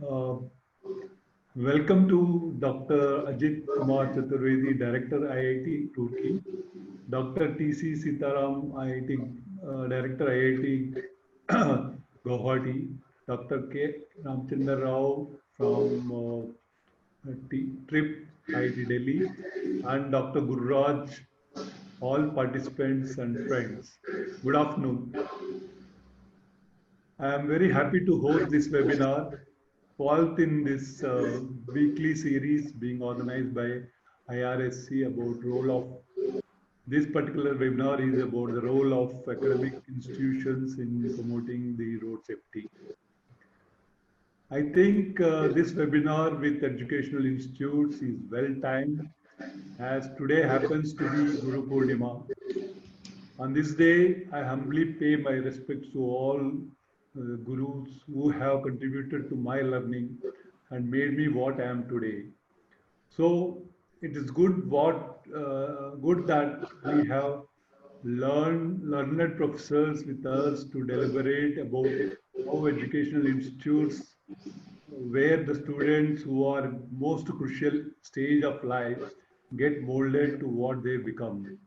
Uh, Welcome to Dr. Ajit Kumar Chaturvedi, Director IIT Roorkee, Dr. TG Sitharam, IIT Director IIT Guwahati, Dr. Ramchandra Rao from TRIPP IIT Delhi, and Dr. Gururaj, all participants and friends. Good afternoon. I am very happy to host this webinar, fourth in this weekly series being organized by IRSC about role of this particular webinar is about the role of academic institutions in promoting the road safety. I think this webinar with educational institutes is well timed as today happens to be Guru Purnima. On this day, I humbly pay my respects to all gurus who have contributed to my learning and made me what I am today. So it is good that we have learned professors with us to deliberate about how educational institutes where the students who are most crucial stage of life get molded to what they become.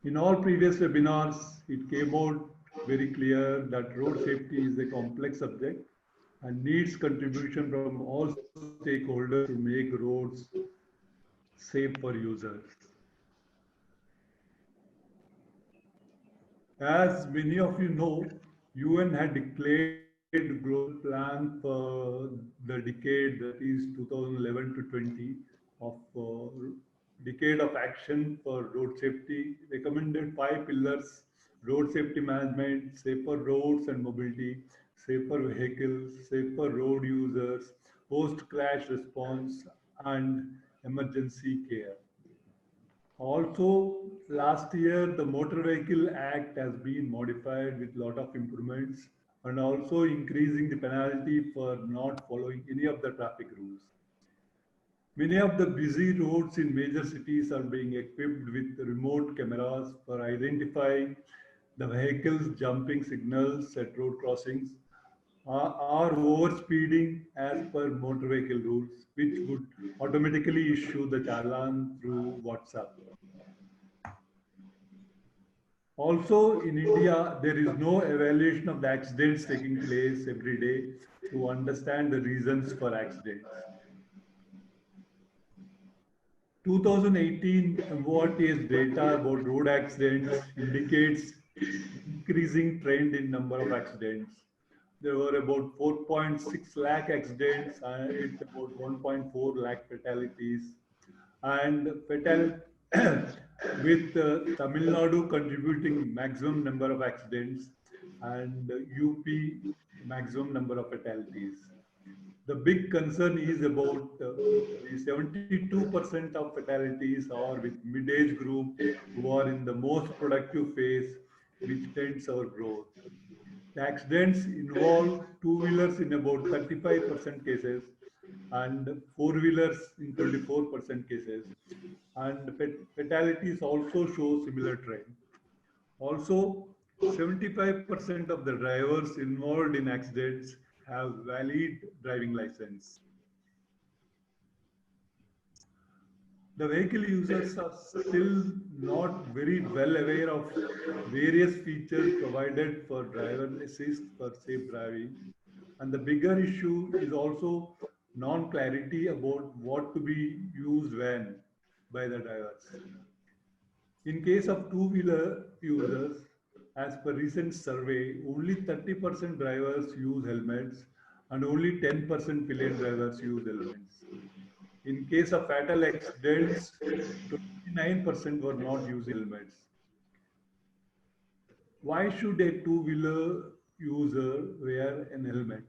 In all previous webinars, it came out very clear that road safety is a complex subject and needs contribution from all stakeholders to make roads safe for users. As many of you know, UN had declared global plan for the decade that is 2011 to 20 of decade of action for road safety, recommended 5 pillars: road safety management, safer roads and mobility, safer vehicles, safer road users, post-crash response, and emergency care. Also, last year, the Motor Vehicle Act has been modified with a lot of improvements and also increasing the penalty for not following any of the traffic rules. Many of the busy roads in major cities are being equipped with remote cameras for identifying the vehicles jumping signals at road crossings or overspeeding as per motor vehicle rules, which would automatically issue the challan through WhatsApp. Also, in India, there is no evaluation of the accidents taking place every day to understand the reasons for accidents. 2018 MORTS data about road accidents indicates increasing trend in number of accidents. There were about 4.6 lakh accidents and about 1.4 lakh fatalities. And with Tamil Nadu contributing maximum number of accidents and UP maximum number of fatalities. The big concern is about the 72% of fatalities are with mid-age group who are in the most productive phase, which tends our growth. The accidents involve two-wheelers in about 35% cases and four-wheelers in 24% cases. And fatalities also show similar trend. Also, 75% of the drivers involved in accidents have valid driving license. The vehicle users are still not very well aware of various features provided for driver assist for safe driving. And the bigger issue is also non-clarity about what to be used when by the drivers. In case of two-wheeler users, as per recent survey, only 30% drivers use helmets and only 10% pillion drivers use helmets. In case of fatal accidents, 29% were not using helmets. Why should a two-wheeler user wear an helmet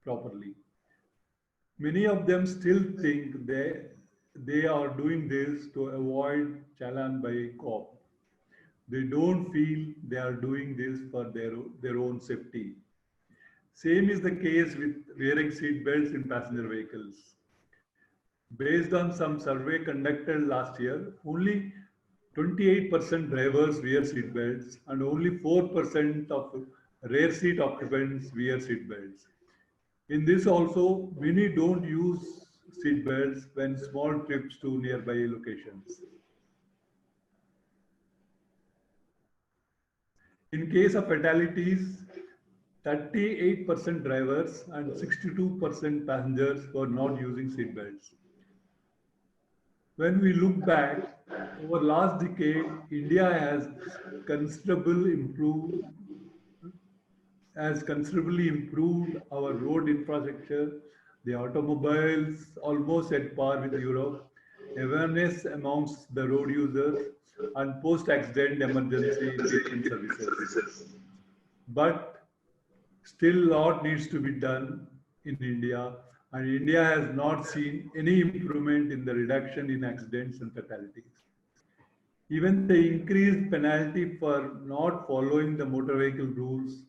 properly? Many of them still think they are doing this to avoid challan by a cop. They don't feel they are doing this for their own safety. Same is the case with wearing seat belts in passenger vehicles. Based on some survey conducted last year, only 28% drivers wear seat belts and only 4% of rear seat occupants wear seat belts. In this also, many don't use seat belts when small trips to nearby locations. In case of fatalities, 38% drivers and 62% passengers were not using seat belts. When we look back, over last decade, India has considerably improved our road infrastructure, the automobiles almost at par with Europe, awareness amongst the road users, and post-accident emergency treatment services. But still, a lot needs to be done in India, and India has not seen any improvement in the reduction in accidents and fatalities. Even the increased penalty for not following the motor vehicle rules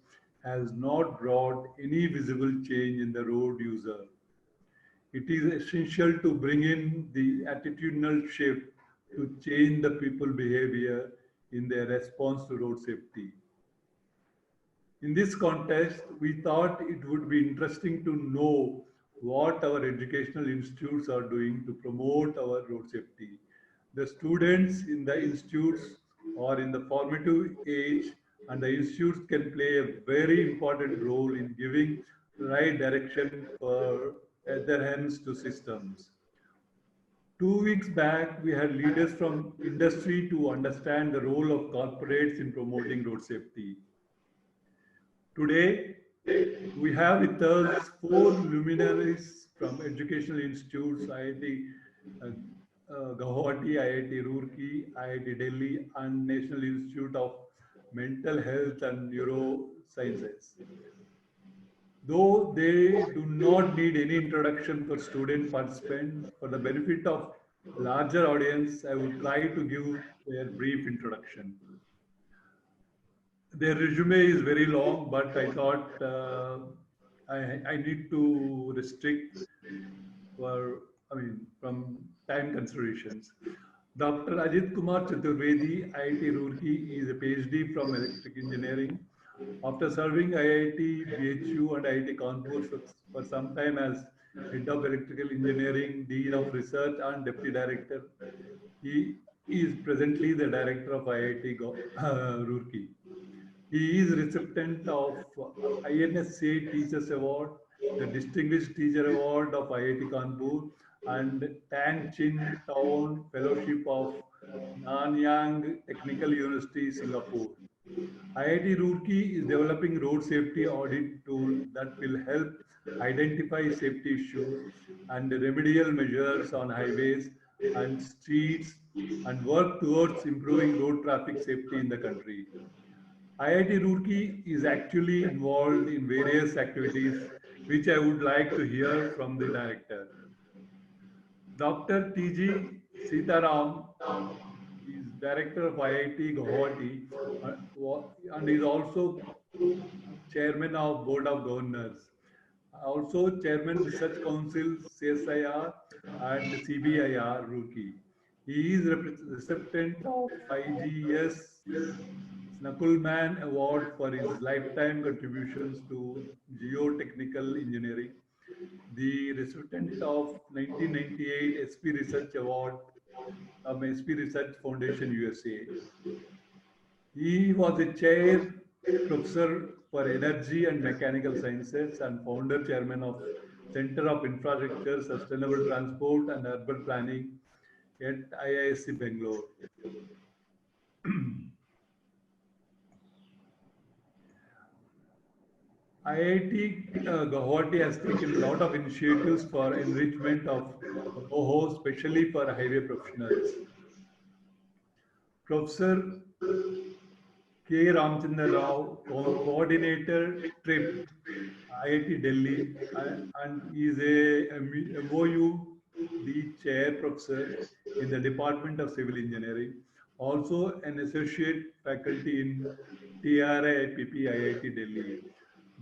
has not brought any visible change in the road user. It is essential to bring in the attitudinal shift to change the people behavior in their response to road safety. In this context, we thought it would be interesting to know what our educational institutes are doing to promote our road safety. The students in the institutes are in the formative age, and the institutes can play a very important role in giving right direction for adherence to systems. 2 weeks back, we had leaders from industry to understand the role of corporates in promoting road safety. Today, we have with us four luminaries from educational institutes, IIT Guwahati, IIT Roorkee, IIT Delhi, and National Institute of Mental Health and Neurosciences. Though they do not need any introduction for student participants, for the benefit of larger audience, I will try to give a brief introduction. Their resume is very long, but I thought I need to restrict for, from time considerations. Dr. Ajit Kumar Chaturvedi, IIT Roorkee, is a PhD from electric engineering. After serving IIT BHU and IIT Kanpur for some time as Head of Electrical Engineering, Dean of Research, and Deputy Director, he is presently the Director of IIT Roorkee. He is recipient of INSA Teachers Award, the Distinguished Teacher Award of IIT Kanpur, and Tang Chin Town Fellowship of Nanyang Technical University, Singapore. IIT Roorkee is developing road safety audit tool that will help identify safety issues and remedial measures on highways and streets and work towards improving road traffic safety in the country. IIT Roorkee is actually involved in various activities which I would like to hear from the director. Dr. TG Sitharam is director of IIT Guwahati and is also chairman of Board of Governors. Also chairman Research Council CSIR and CBIR Roorkee. He is recipient of 5GS Knuckleman Award for his lifetime contributions to geotechnical engineering, the recipient of 1998 SP Research Award from SP Research Foundation USA. He was a chair professor for energy and mechanical sciences and founder chairman of Center of Infrastructure, Sustainable Transport and Urban Planning at IISc Bangalore. IIT Guwahati has taken a lot of initiatives for enrichment of OHO, especially for highway professionals. Professor K. Ramchandra Rao, coordinator TRIPP, IIT Delhi, and is a MOUD chair professor in the Department of Civil Engineering, also an associate faculty in TRIPP IIT Delhi.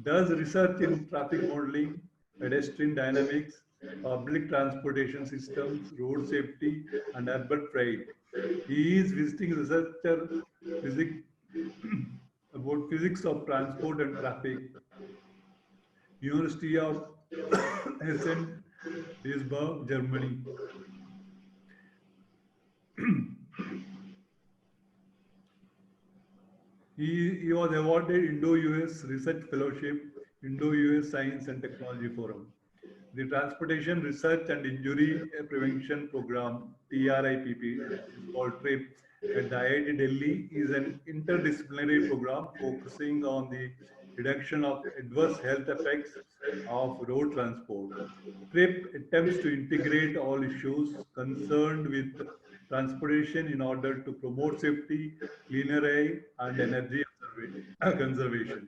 Does research in traffic modeling, pedestrian dynamics, public transportation systems, road safety, and urban freight. He is visiting researcher physics about physics of transport and traffic, University of Essen, Duisburg, Germany. He was awarded Indo-US Research Fellowship, Indo-US Science and Technology Forum. The Transportation Research and Injury Prevention Program, TRIPP, which is called TRIPP, at the IIT Delhi is an interdisciplinary program focusing on the reduction of adverse health effects of road transport. TRIPP attempts to integrate all issues concerned with transportation in order to promote safety, cleaner air, and energy conservation.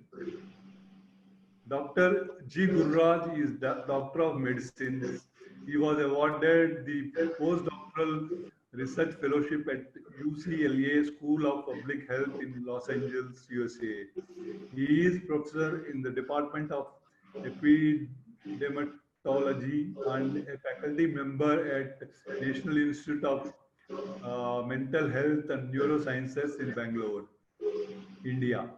Dr. G. Gururaj is the Doctor of Medicines. He was awarded the postdoctoral research fellowship at UCLA School of Public Health in Los Angeles, USA. He is professor in the Department of Epidemiology and a faculty member at National Institute of Mental Health and Neurosciences in Bangalore, India.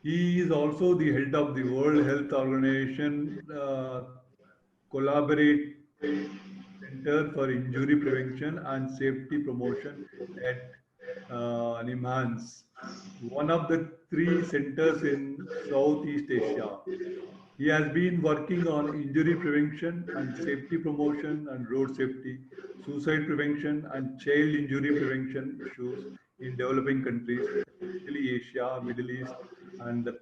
He is also the head of the World Health Organization Collaborate Center for Injury Prevention and Safety Promotion at NIMHANS, one of the three centers in Southeast Asia. He has been working on injury prevention and safety promotion and road safety, suicide prevention and child injury prevention issues in developing countries, especially Asia, Middle East, and the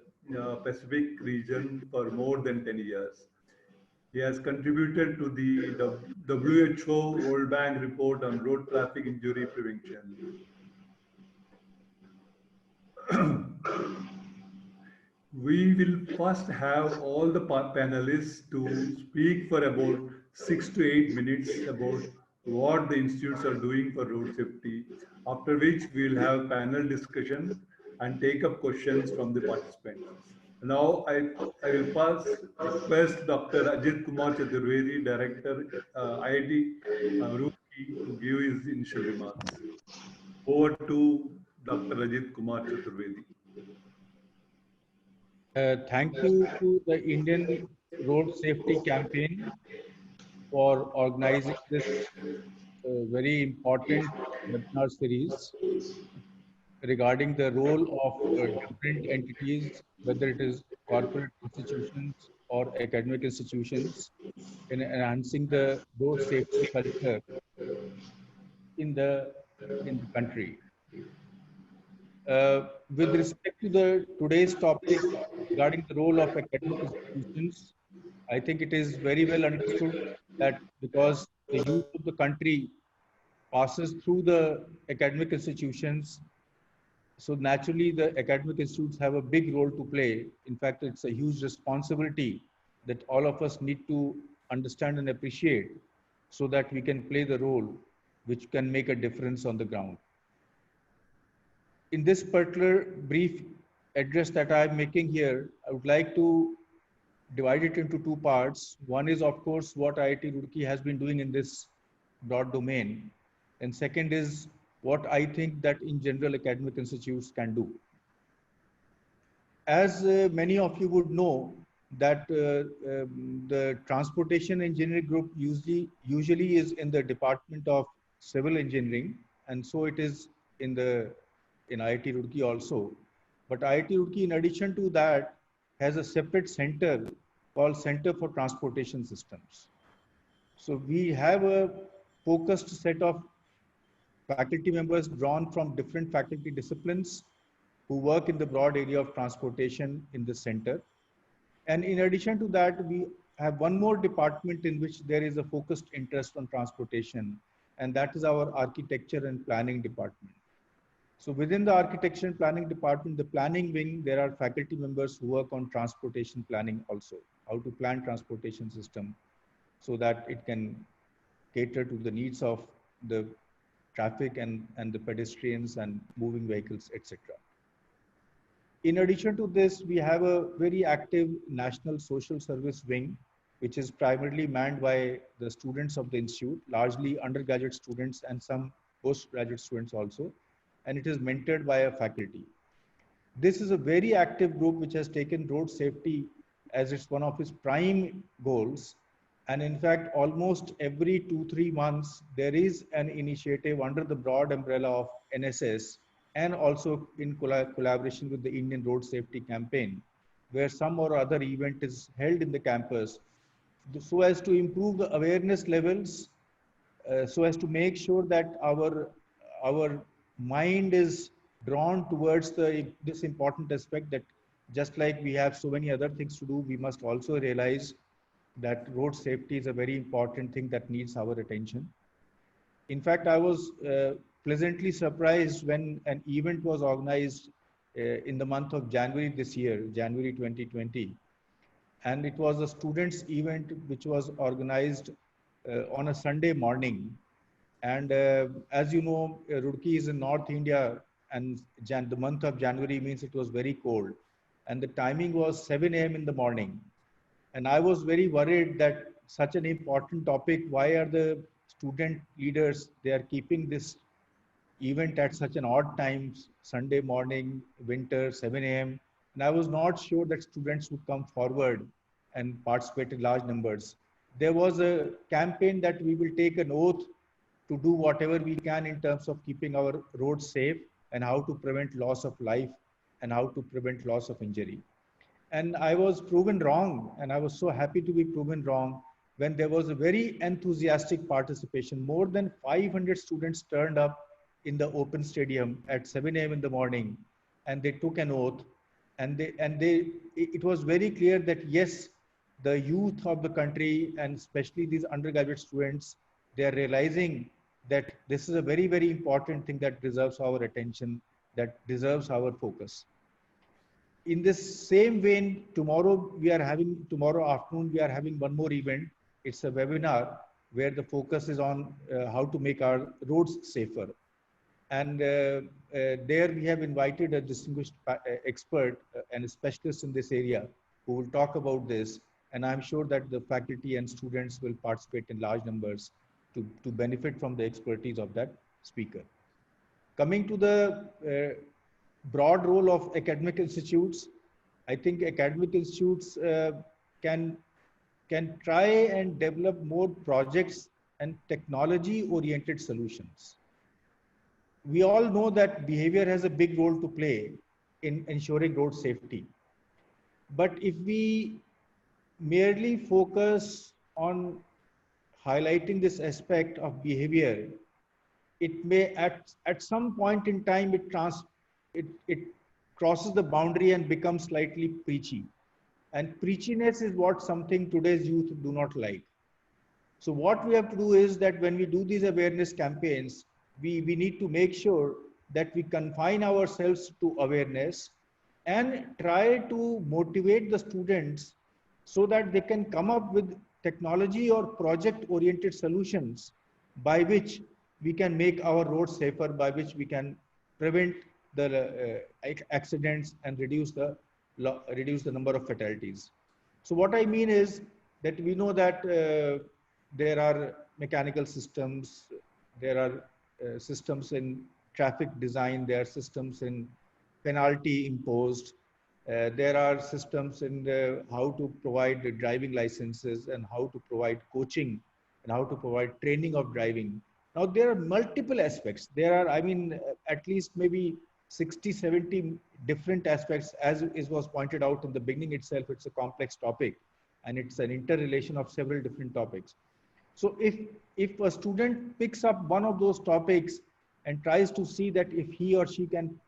Pacific region for more than 10 years. He has contributed to the WHO World Bank report on road traffic injury prevention. We will first have all the panelists to speak for about 6 to 8 minutes about what the institutes are doing for road safety, after which we will have panel discussion and take up questions from the participants. Now I will request Dr. Ajit Kumar Chaturvedi, Director IIT Roorkee, to give his initial remarks. Over to Dr. Ajit Kumar Chaturvedi. Thank you to the Indian Road Safety Campaign for organizing this very important webinar series regarding the role of different entities, whether it is corporate institutions or academic institutions, in enhancing the road safety culture in the country. With respect to the today's topic regarding the role of academic institutions, I think it is very well understood that because the youth of the country passes through the academic institutions, so naturally the academic institutes have a big role to play. In fact, it's a huge responsibility that all of us need to understand and appreciate so that we can play the role which can make a difference on the ground. In this particular brief address that I'm making here, I would like to divide it into two parts. One is, of course, what IIT Roorkee has been doing in this broad domain. And second is what I think that in general academic institutes can do. As many of you would know, that the transportation engineering group usually is in the Department of Civil Engineering, and so it is in IIT Roorkee also. But IIT Roorkee, in addition to that, has a separate center called Center for Transportation Systems. So we have a focused set of faculty members drawn from different faculty disciplines who work in the broad area of transportation in the center. And in addition to that, we have one more department in which there is a focused interest on transportation, and that is our architecture and planning department. So within the architecture and planning department, the planning wing, there are faculty members who work on transportation planning also, how to plan transportation system so that it can cater to the needs of the traffic and the pedestrians and moving vehicles, etc. In addition to this, we have a very active National Social Service wing, which is primarily manned by the students of the institute, largely undergraduate students and some postgraduate students also, and it is mentored by a faculty. This is a very active group which has taken road safety as it's one of its prime goals. And in fact, almost every 2-3 months, there is an initiative under the broad umbrella of NSS and also in collaboration with the Indian Road Safety Campaign, where some or other event is held in the campus so as to improve the awareness levels, so as to make sure that our mind is drawn towards this important aspect, that just like we have so many other things to do, we must also realize that road safety is a very important thing that needs our attention. In fact, I was pleasantly surprised when an event was organized in the month of January this year, January 2020. And it was a students' event which was organized on a Sunday morning. And as you know, Roorkee is in North India, and the month of January means it was very cold. And the timing was 7 a.m. in the morning. And I was very worried that such an important topic, why are the student leaders, they are keeping this event at such an odd time, Sunday morning, winter, 7 a.m. And I was not sure that students would come forward and participate in large numbers. There was a campaign that we will take an oath to do whatever we can in terms of keeping our roads safe and how to prevent loss of life and how to prevent loss of injury. And I was proven wrong, and I was so happy to be proven wrong when there was a very enthusiastic participation. More than 500 students turned up in the open stadium at 7 a.m. in the morning, and they took an oath. And it was very clear that yes, the youth of the country, and especially these undergraduate students, they are realizing that this is a very, very important thing that deserves our attention, that deserves our focus. In this same vein, tomorrow afternoon, we are having one more event. It's a webinar where the focus is on how to make our roads safer. And there we have invited a distinguished expert and a specialist in this area who will talk about this. And I'm sure that the faculty and students will participate in large numbers to benefit from the expertise of that speaker. Coming to the broad role of academic institutes, I think academic institutes can try and develop more projects and technology-oriented solutions. We all know that behavior has a big role to play in ensuring road safety. But if we merely focus on highlighting this aspect of behavior, it may at some point in time it crosses the boundary and becomes slightly preachy. And preachiness is what something today's youth do not like. So what we have to do is that when we do these awareness campaigns, we need to make sure that we confine ourselves to awareness and try to motivate the students so that they can come up with technology or project-oriented solutions by which we can make our roads safer, by which we can prevent the accidents and reduce the number of fatalities. So what I mean is that we know that there are mechanical systems, there are systems in traffic design, there are systems in penalty imposed, there are systems in how to provide the driving licenses and how to provide coaching and how to provide training of driving. Now there are multiple aspects. There are, I mean, at least maybe 60, 70 different aspects. As was pointed out in the beginning itself, it's a complex topic and it's an interrelation of several different topics. So if a student picks up one of those topics and tries to see that if he or she can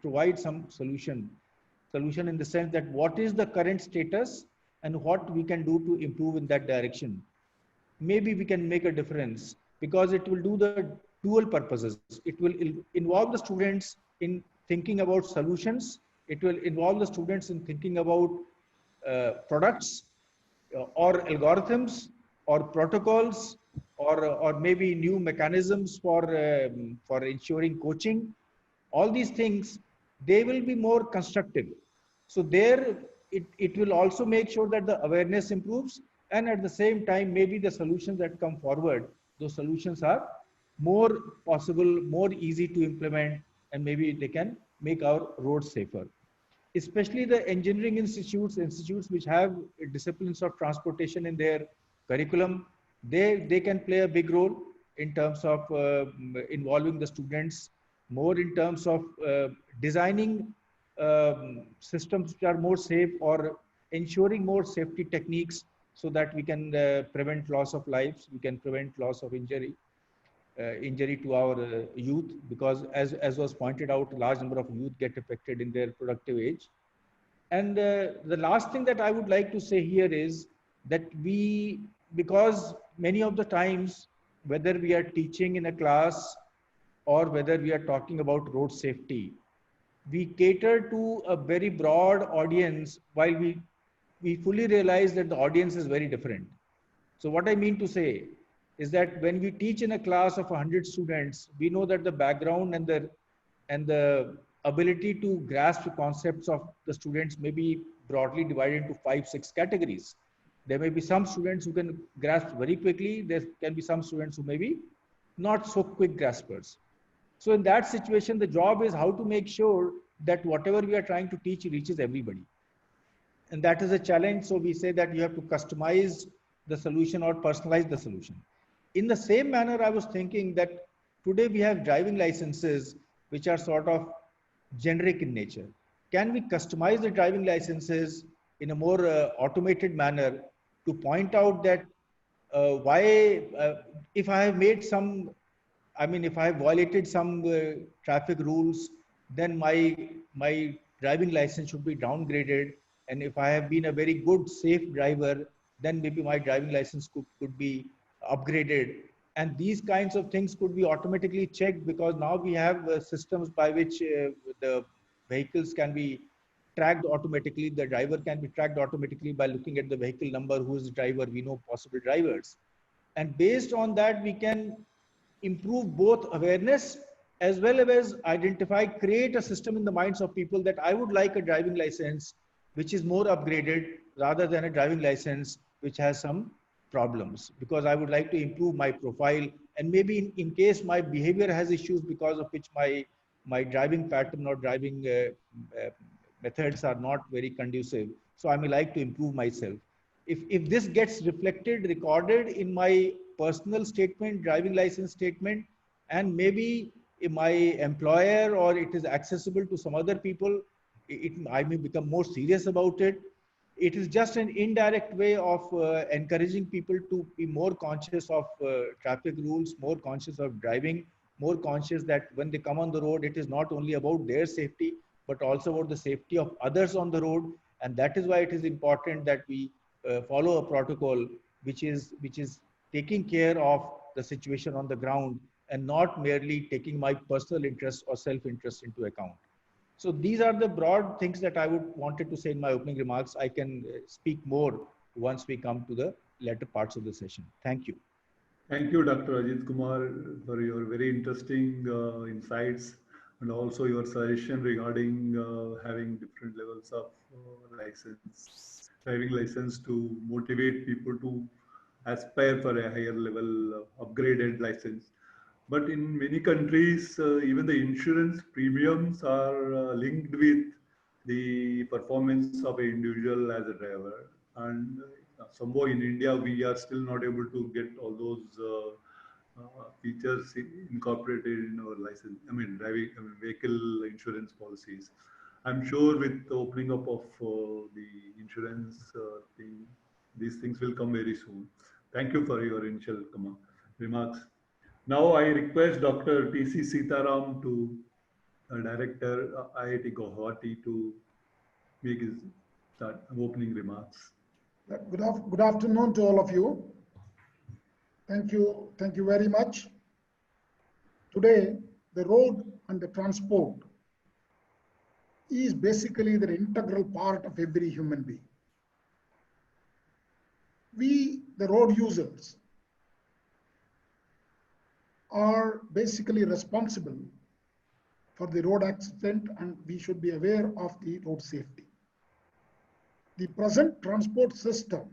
provide some solution in the sense that what is the current status and what we can do to improve in that direction, maybe we can make a difference, because it will do the dual purposes. It will involve the students in thinking about solutions. It will involve the students in thinking about products or algorithms or protocols or maybe new mechanisms for ensuring coaching. All these things, they will be more constructive. So there, it will also make sure that the awareness improves, and at the same time, maybe the solutions that come forward, those solutions are more possible, more easy to implement, and maybe they can make our roads safer. especially the engineering institutes which have disciplines of transportation in their curriculum, they can play a big role in terms of involving the students more in terms of designing systems which are more safe or ensuring more safety techniques so that we can prevent loss of lives, we can prevent loss of injury to our youth, because as was pointed out, a large number of youth get affected in their productive age. And the last thing that I would like to say here is that because many of the times, whether we are teaching in a class or whether we are talking about road safety, we cater to a very broad audience while we fully realize that the audience is very different. So what I mean to say is that when we teach in a class of 100 students, we know that the background and the ability to grasp the concepts of the students may be broadly divided into 5-6 categories. There may be some students who can grasp very quickly. There can be some students who may be not so quick graspers. So in that situation, the job is how to make sure that whatever we are trying to teach reaches everybody. And that is a challenge. So we say that you have to customize the solution or personalize the solution. In the same manner, I was thinking that today we have driving licenses which are sort of generic in nature. Can we customize the driving licenses in a more automated manner to point out that if I have made some, if I have violated some traffic rules, then my driving license should be downgraded. And if I have been a very good, safe driver, then maybe my driving license could be upgraded. And these kinds of things could be automatically checked, because now we have systems by which the vehicles can be tracked automatically. The driver can be tracked automatically by looking at the vehicle number, who is the driver. We know possible drivers. And based on that, we can improve both awareness as well as create a system in the minds of people that I would like a driving license which is more upgraded rather than a driving license which has some problems, because I would like to improve my profile. And maybe in case my behavior has issues because of which my driving pattern or driving methods are not very conducive, so I may like to improve myself. If this gets reflected, recorded in my personal statement, driving license statement, and maybe if my employer or it is accessible to some other people, I may become more serious about it. It is just an indirect way of encouraging people to be more conscious of traffic rules, more conscious of driving, more conscious that when they come on the road, it is not only about their safety, but also about the safety of others on the road. And that is why it is important that we follow a protocol which is taking care of the situation on the ground and not merely taking my personal interest or self-interest into account. So these are the broad things that I wanted to say in my opening remarks. I can speak more once we come to the latter parts of the session. Thank you. Thank you, Dr. Ajit Kumar, for your very interesting insights, and also your suggestion regarding having different levels of driving license to motivate people to aspire for a higher level upgraded license. But in many countries, even the insurance premiums are linked with the performance of an individual as a driver. And somehow in India, we are still not able to get all those features incorporated in our license, vehicle insurance policies. I'm sure with the opening up of the insurance thing, these things will come very soon. Thank you for your initial remarks. Now I request Dr. TG Sitharam, to Director IIT Guwahati, to make his opening remarks. Good afternoon to all of you. Thank you very much. Today, the road and the transport is basically the integral part of every human being. We, the road users, are basically responsible for the road accident, and we should be aware of the road safety. The present transport system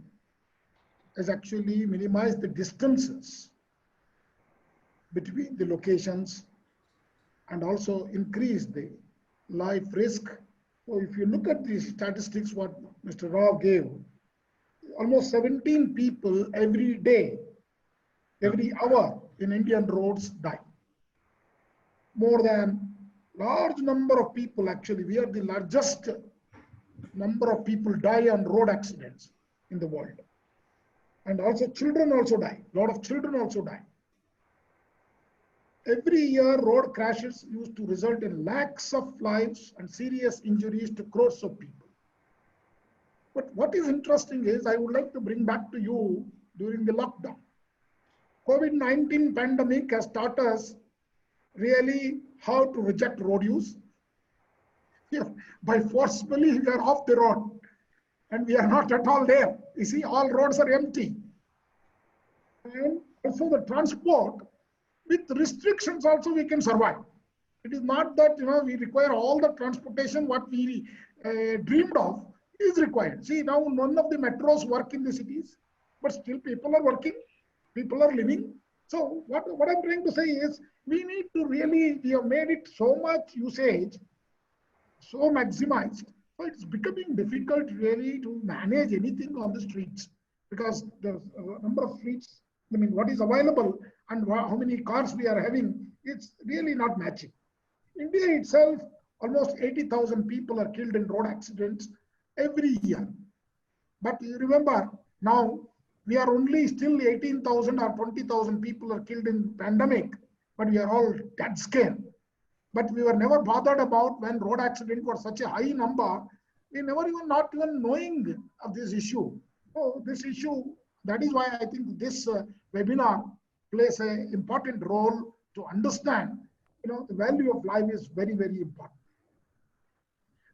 has actually minimized the distances between the locations and also increased the life risk So if you look at the statistics, what Mr. Rao gave, almost 17 people every day, every hour in Indian roads die. More than large number of people, actually, we are the largest number of people die on road accidents in the world. And also children also die. A lot of children also die. Every year, road crashes used to result in lakhs of lives and serious injuries to crores of people. But what is interesting is, I would like to bring back to you during the lockdown. COVID-19 pandemic has taught us really how to reject road use. By forcefully, we are off the road and we are not at all there. You see, all roads are empty. And also the transport, with restrictions also we can survive. It is not that we require all the transportation what we dreamed of is required. See, now none of the metros work in the cities, but still people are working, people are living. So what I'm trying to say is, we need to really, we have made it so much usage, so maximized. So it's becoming difficult really to manage anything on the streets, because the number of streets, I mean, what is available and how many cars we are having, it's really not matching. India itself, almost 80,000 people are killed in road accidents every year. But you remember, now we are only still 18,000 or 20,000 people are killed in pandemic, but we are all dead scared. But we were never bothered about when road accident was such a high number. We never even not even knowing of this issue. So this issue, that is why I think this webinar plays an important role to understand, the value of life is very, very important.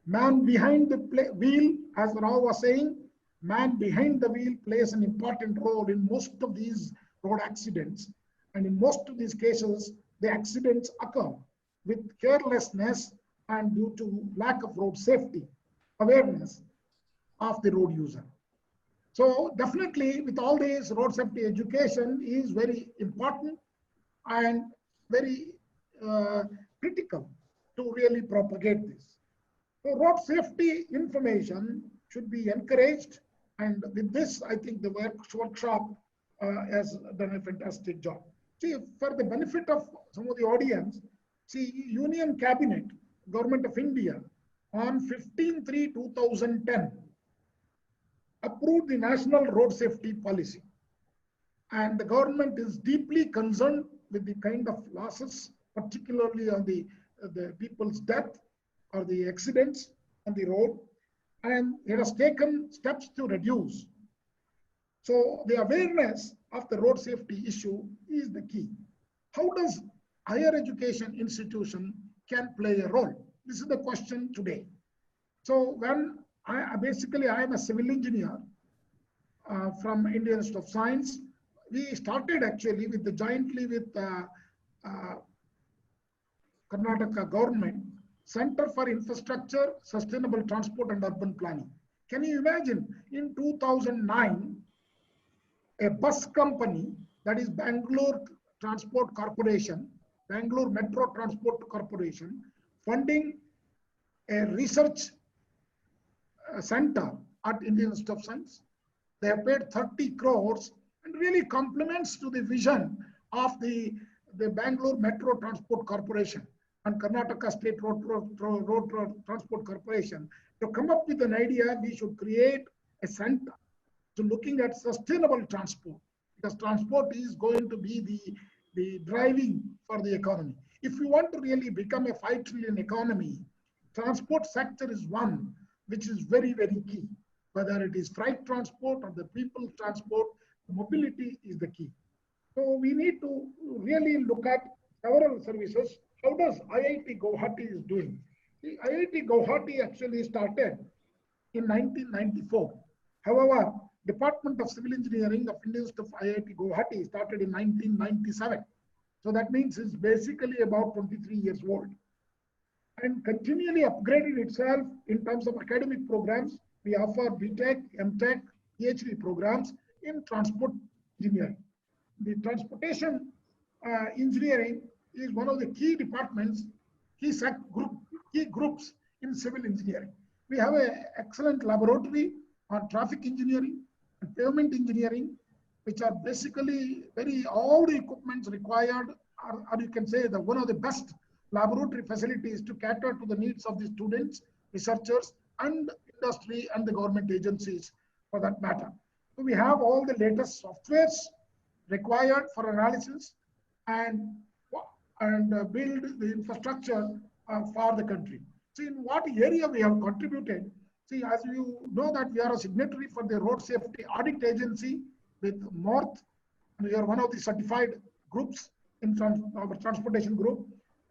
Man behind the wheel, as Rao was saying, man behind the wheel plays an important role in most of these road accidents. And in most of these cases, the accidents occur with carelessness and due to lack of road safety awareness of the road user. So definitely with all this, road safety education is very important and very critical to really propagate this. So road safety information should be encouraged, and with this, I think the workshop has done a fantastic job. See, for the benefit of some of the audience, see, Union Cabinet, Government of India, on 15/3/2010, approved the National Road Safety Policy. And the government is deeply concerned with the kind of losses, particularly on the people's death or the accidents on the road, and it has taken steps to reduce. So the awareness of the road safety issue is the key. How does higher education institution can play a role? This is the question today. So when I am a civil engineer from Indian Institute of Science. We started actually with jointly with Karnataka government, Center for Infrastructure, Sustainable Transport and Urban Planning. Can you imagine, in 2009, a bus company, that is Bangalore Transport Corporation, Bangalore Metro Transport Corporation, funding a research center at Indian Institute of Science. They have paid 30 crores and really complements to the vision of the Bangalore Metro Transport Corporation and Karnataka State Road Transport Corporation to come up with an idea. We should create a center to looking at sustainable transport, because transport is going to be the driving for the economy. If we want to really become a 5 trillion economy, transport sector is one which is very, very key. Whether it is freight transport or the people transport, mobility is the key. So we need to really look at several services. How does IIT Guwahati is doing? The IIT Guwahati actually started in 1994. However, Department of Civil Engineering of Indian Institute of IIT Guwahati started in 1997. So that means it's basically about 23 years old, and continually upgraded itself in terms of academic programs. We offer BTech, MTech, PhD programs in transport engineering. The transportation engineering is one of the key departments, key groups in civil engineering. We have an excellent laboratory on traffic engineering and pavement engineering, which are basically all the equipments required, or you can say that one of the best laboratory facilities to cater to the needs of the students, researchers, and industry and the government agencies for that matter. So we have all the latest softwares required for analysis and build the infrastructure for the country. See, in what area we have contributed. See, as you know that we are a signatory for the Road Safety Audit Agency with North. We are one of the certified groups in our transportation group.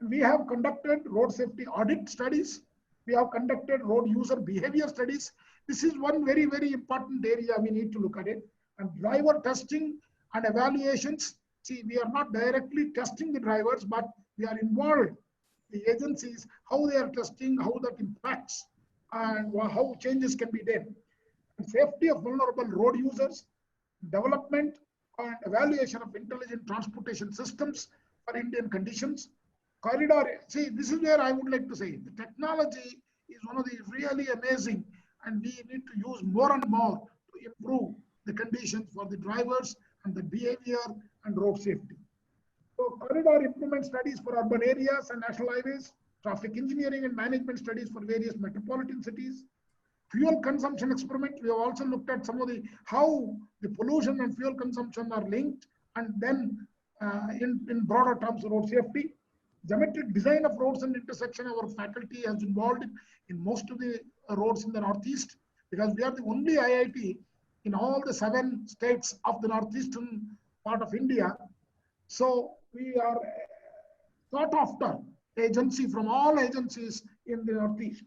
We have conducted road safety audit studies. We have conducted road user behavior studies. This is one very, very important area we need to look at it. And driver testing and evaluations. See, we are not directly testing the drivers, but we are involved, the agencies, how they are testing, how that impacts, and how changes can be done. And safety of vulnerable road users, development and evaluation of intelligent transportation systems for Indian conditions. Corridor, see, this is where I would like to say, the technology is one of the really amazing, and we need to use more and more to improve the conditions for the drivers and the behavior and road safety. So corridor improvement studies for urban areas and national highways, traffic engineering and management studies for various metropolitan cities, fuel consumption experiment. We have also looked at some of how the pollution and fuel consumption are linked, and then in broader terms, road safety. Geometric design of roads and intersection. Our faculty has involved in most of the roads in the Northeast, because we are the only IIT in all the 7 states of the northeastern part of India. So we are sought after agency from all agencies in the Northeast.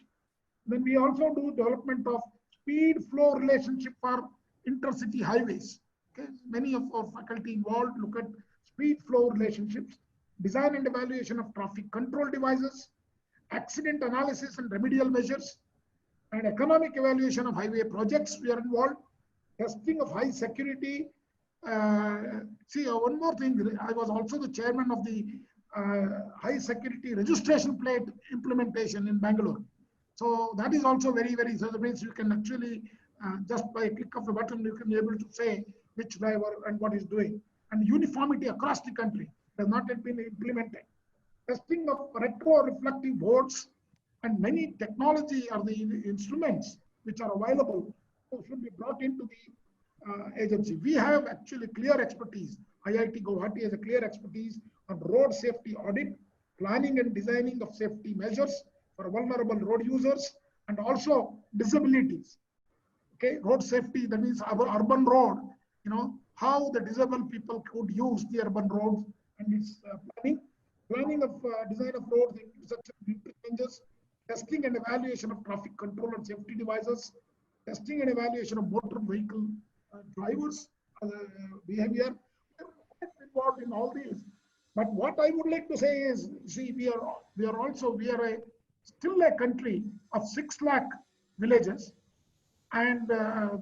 Then we also do development of speed flow relationship for intercity highways. Okay, many of our faculty involved look at speed flow relationships, design and evaluation of traffic control devices, accident analysis and remedial measures, and economic evaluation of highway projects. We are involved. Testing of high security. See, one more thing, I was also the chairman of the high security registration plate implementation in Bangalore. So that is also very, very, so that means you can actually, just by a click of a button, you can be able to say which driver and what is doing. And uniformity across the country has not yet been implemented. Testing of retro-reflective boards and many technology or the instruments which are available should be brought into the agency. We have actually clear expertise. IIT Guwahati has a clear expertise on road safety audit, planning and designing of safety measures for vulnerable road users, and also disabilities. Okay, road safety, that means our urban road, you know, how the disabled people could use the urban roads, and its planning of design of roads, intersection interchanges, testing and evaluation of traffic control and safety devices, testing and evaluation of motor vehicle drivers behavior. We're involved in all these. But what I would like to say is, see, we are still a country of 6 lakh villages, and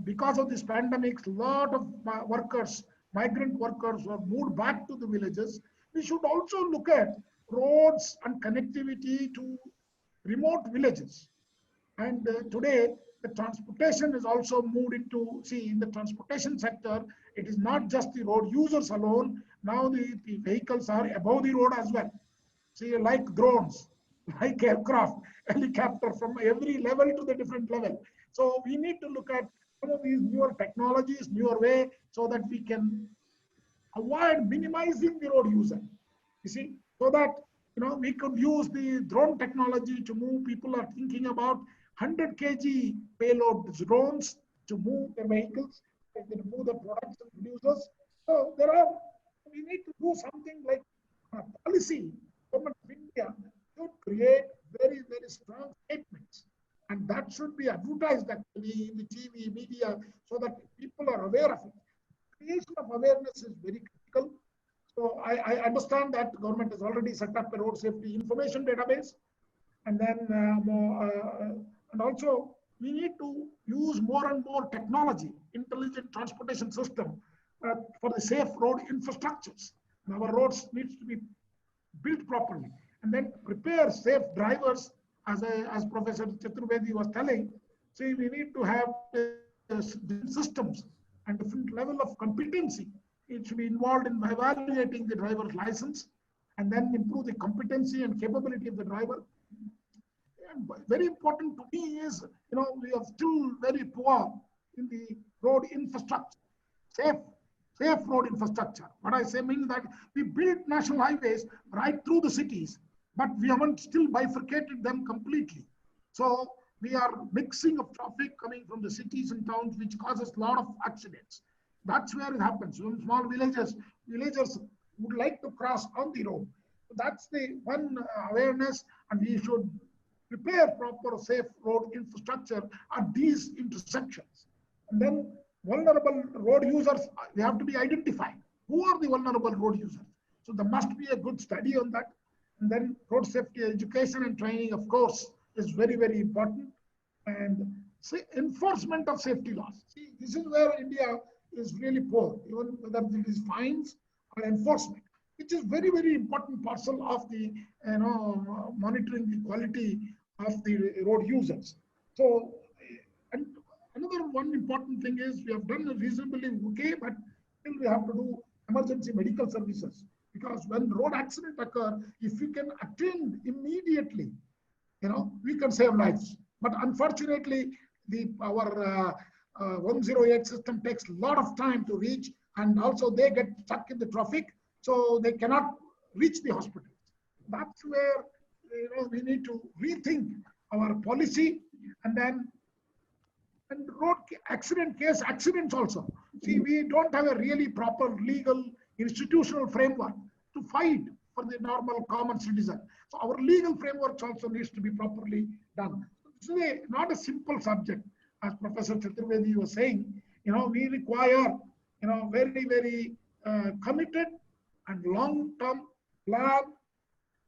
because of this pandemic, a lot of workers, migrant workers, were moved back to the villages. We should also look at roads and connectivity to remote villages. And today, the transportation is also moved into, see, in the transportation sector, it is not just the road users alone. Now the vehicles are above the road as well. See, like drones, like aircraft, helicopter, from every level to the different level. So we need to look at some of these newer technologies, newer way, so that we can avoid minimizing the road user. You see, so that, you know, we could use the drone technology to move. People are thinking about 100 kg payload drones to move the vehicles, and then move the products and producers. So we need to do something like policy. Government of India should create very, very strong statements, and that should be advertised actually in the TV, media, so that people are aware of it. Creation of awareness is very critical. So I understand that government has already set up a road safety information database, and then and also we need to use more and more technology, intelligent transportation system for the safe road infrastructures. And our roads needs to be built properly, and then prepare safe drivers as Professor Chaturvedi was telling, see, we need to have different systems and different level of competency. It should be involved in evaluating the driver's license and then improve the competency and capability of the driver. And very important to me is, we are still very poor in the road infrastructure, safe road infrastructure. What I say means that we built national highways right through the cities, but we haven't still bifurcated them completely. So we are mixing of traffic coming from the cities and towns, which causes a lot of accidents. That's where it happens. In small villagers would like to cross on the road. So that's the one awareness, and we should prepare proper safe road infrastructure at these intersections. And then vulnerable road users, they have to be identified. Who are the vulnerable road users? So there must be a good study on that. And then road safety education and training, of course, is very, very important. And enforcement of safety laws. See, this is where India is really poor, even whether it is fines or enforcement, which is very, very important parcel of the, monitoring the quality of the road users. So, and another one important thing is we have done reasonably okay, but still we have to do emergency medical services, because when road accident occur, if we can attend immediately, we can save lives. But unfortunately, our 108 system takes a lot of time to reach, and also they get stuck in the traffic, so they cannot reach the hospital. That's where we need to rethink our policy. And then road accidents also. See, we don't have a really proper legal institutional framework to fight for the normal common citizen. So our legal framework also needs to be properly done. This is not a simple subject, as Professor Chaturvedi was saying. We require very, very committed and long-term plan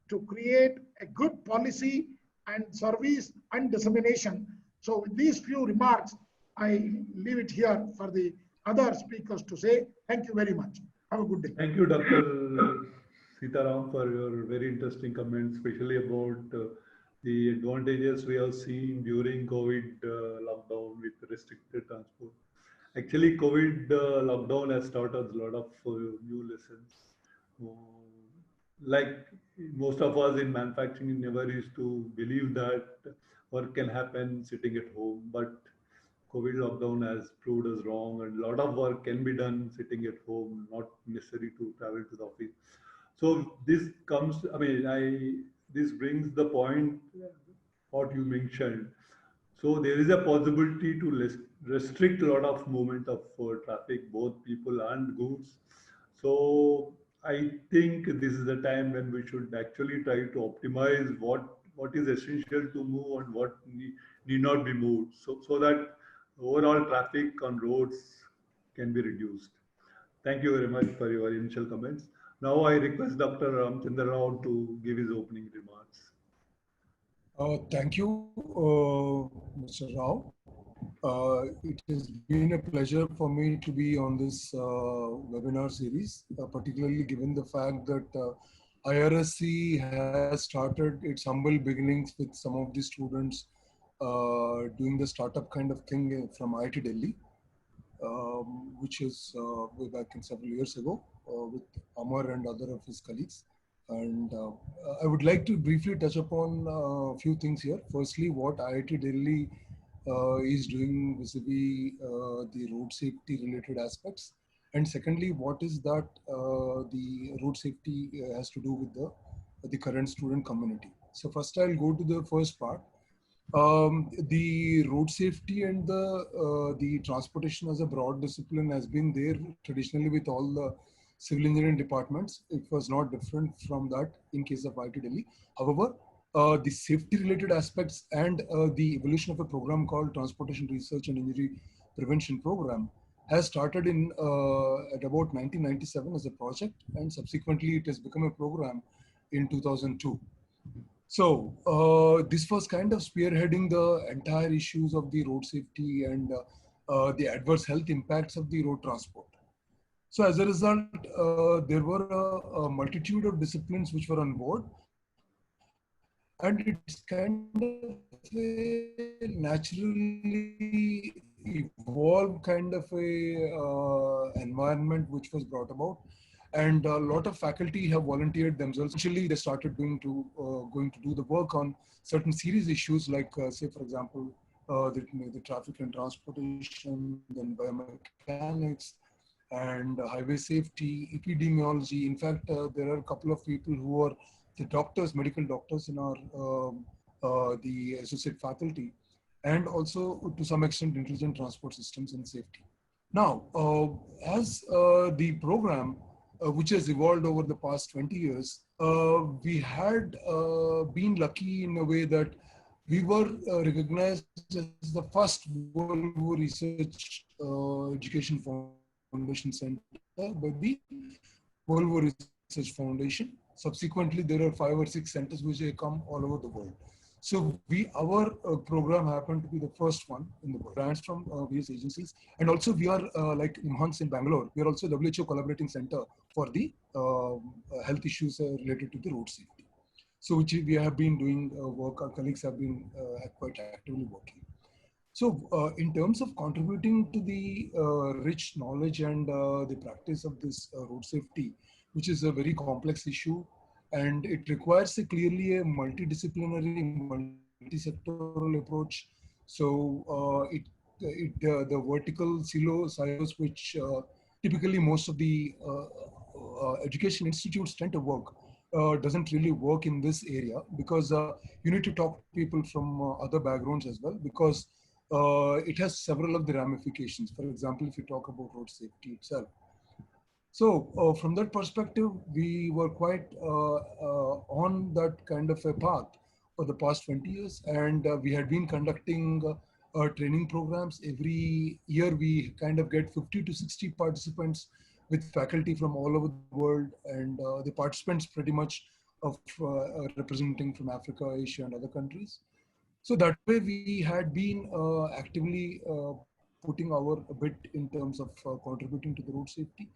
to create a good policy and service and dissemination. So with these few remarks, I leave it here for the other speakers to say. Thank you very much. Have a good day. Thank you, Dr. Sitharam, for your very interesting comments, especially about the advantages we have seen during COVID lockdown with restricted transport. Actually, COVID lockdown has taught us a lot of new lessons. Like most of us in manufacturing never used to believe that work can happen sitting at home, but COVID lockdown has proved us wrong, and a lot of work can be done sitting at home, not necessary to travel to the office. So this comes, this brings the point what you mentioned. So there is a possibility to restrict a lot of movement of traffic, both people and goods. So I think this is the time when we should actually try to optimize what is essential to move and what need not be moved, so that overall traffic on roads can be reduced. Thank you very much for your initial comments. Now I request Dr. Ramchandra to give his opening remarks. Thank you, Mr. Rao. It has been a pleasure for me to be on this webinar series, particularly given the fact that IRSC has started its humble beginnings with some of the students doing the startup kind of thing from IIT Delhi, which is way back in several years ago with Kumar and other of his colleagues. And I would like to briefly touch upon a few things here. Firstly, what IIT Delhi is doing vis-a-vis the road safety related aspects. And secondly, what is that the road safety has to do with the current student community. So first I'll go to the first part. The road safety and the transportation as a broad discipline has been there traditionally with all the civil engineering departments. It was not different from that in case of IIT Delhi. However, the safety related aspects and the evolution of a program called Transportation Research and Injury Prevention Program has started in at about 1997 as a project, and subsequently it has become a program in 2002. So this was kind of spearheading the entire issues of the road safety and the adverse health impacts of the road transport. So as a result, there were a multitude of disciplines which were on board, and it's kind of a naturally evolved kind of a environment which was brought about, and a lot of faculty have volunteered themselves. Initially, they started going to do the work on certain serious issues like, say, for example, the traffic and transportation, then biomechanics, and highway safety, epidemiology. In fact, there are a couple of people who are the doctors, medical doctors in our the associate faculty, and also to some extent intelligent transport systems and safety. Now, as the program, which has evolved over the past 20 years, we had been lucky in a way that we were recognized as the first World War Research Education Foundation Center by the World War Research Foundation. Subsequently, there are 5 or 6 centers which have come all over the world. So our program happened to be the first one in the world. Grants from various agencies, and also we are like NIMHANS in Bangalore. We are also WHO collaborating center for the health issues related to the road safety. So which we have been doing work. Our colleagues have been quite actively working. So in terms of contributing to the rich knowledge and the practice of this road safety, which is a very complex issue, and it requires clearly a multidisciplinary, multi-sectoral approach. So the vertical silos which typically most of the education institutes tend to work, doesn't really work in this area, because you need to talk to people from other backgrounds as well, because it has several of the ramifications. For example, if you talk about road safety itself. So from that perspective, we were quite on that kind of a path for the past 20 years. And we had been conducting training programs. Every year, we kind of get 50 to 60 participants with faculty from all over the world. And the participants pretty much of representing from Africa, Asia, and other countries. So that way we had been actively putting our bit in terms of contributing to the road safety.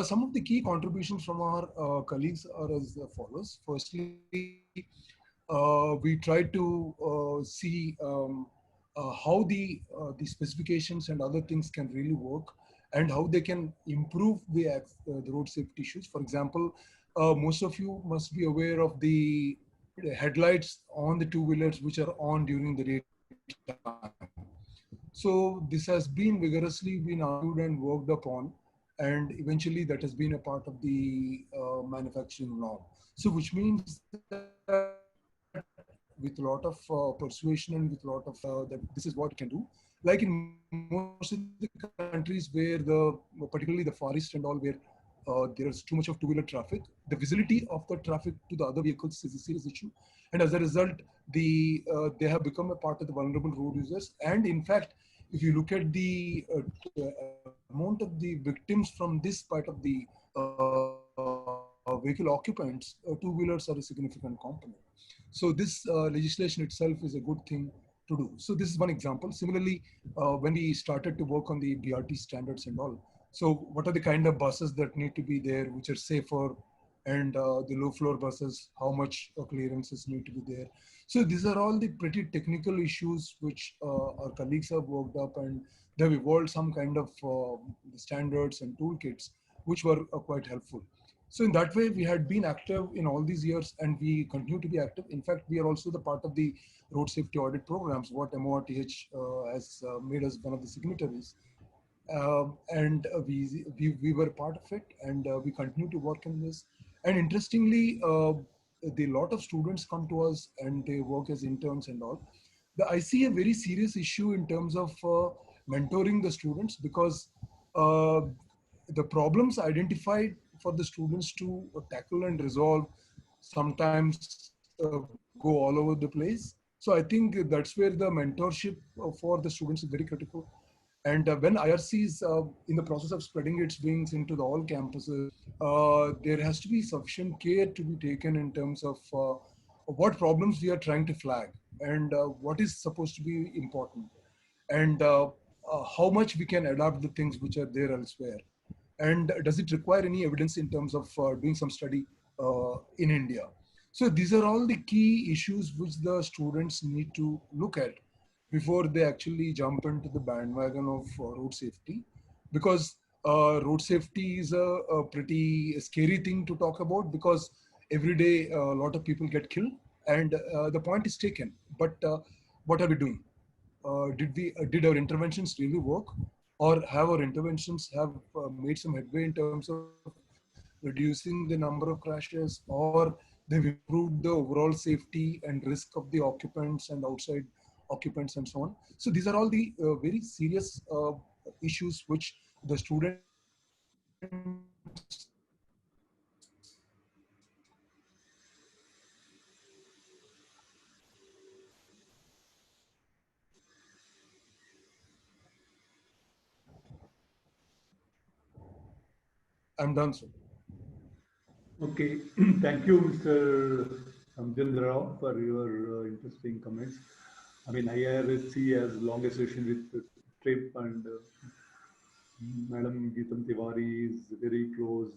Some of the key contributions from our colleagues are as follows. Firstly, we tried to see how the specifications and other things can really work, and how they can improve the road safety issues. For example, most of you must be aware of the headlights on the two-wheelers which are on during the daytime. So this has been vigorously argued and worked upon, and eventually that has been a part of the manufacturing norm. So which means that with a lot of persuasion and with a lot of that this is what it can do. Like in most of the countries where particularly the Far East and all, where there's too much of two-wheeler traffic, the visibility of the traffic to the other vehicles is a serious issue. And as a result, they have become a part of the vulnerable road users. And in fact, if you look at the amount of the victims from this part of the vehicle occupants, two-wheelers are a significant component. So this legislation itself is a good thing to do. So this is one example. Similarly, when we started to work on the BRT standards and all, so what are the kind of buses that need to be there, which are safer, and the low floor buses, how much clearances need to be there. So these are all the pretty technical issues which our colleagues have worked up, and they've evolved some kind of standards and toolkits, which were quite helpful. So in that way, we had been active in all these years, and we continue to be active. In fact, we are also the part of the road safety audit programs, what MORTH has made us one of the signatories. And we were part of it, and we continue to work in this. And interestingly, the lot of students come to us and they work as interns and all. I see a very serious issue in terms of mentoring the students, because the problems identified for the students to tackle and resolve sometimes go all over the place. So I think that's where the mentorship for the students is very critical. And when IRC is in the process of spreading its wings into all campuses, there has to be sufficient care to be taken in terms of what problems we are trying to flag, and what is supposed to be important, and how much we can adapt the things which are there elsewhere. And does it require any evidence in terms of doing some study in India? So these are all the key issues which the students need to look at before they actually jump into the bandwagon of road safety, because road safety is a pretty scary thing to talk about, because every day a lot of people get killed, and the point is taken. But what are we doing? Did our interventions really work, or have our interventions have made some headway in terms of reducing the number of crashes, or they've improved the overall safety and risk of the occupants and outside occupants and so on. So these are all the very serious issues which the students. I'm done, sir. Okay, thank you, Mr. Ramchandra, for your interesting comments. I mean, IRSC has long association with TRIPP, and Madam Geetam Tiwari is very close.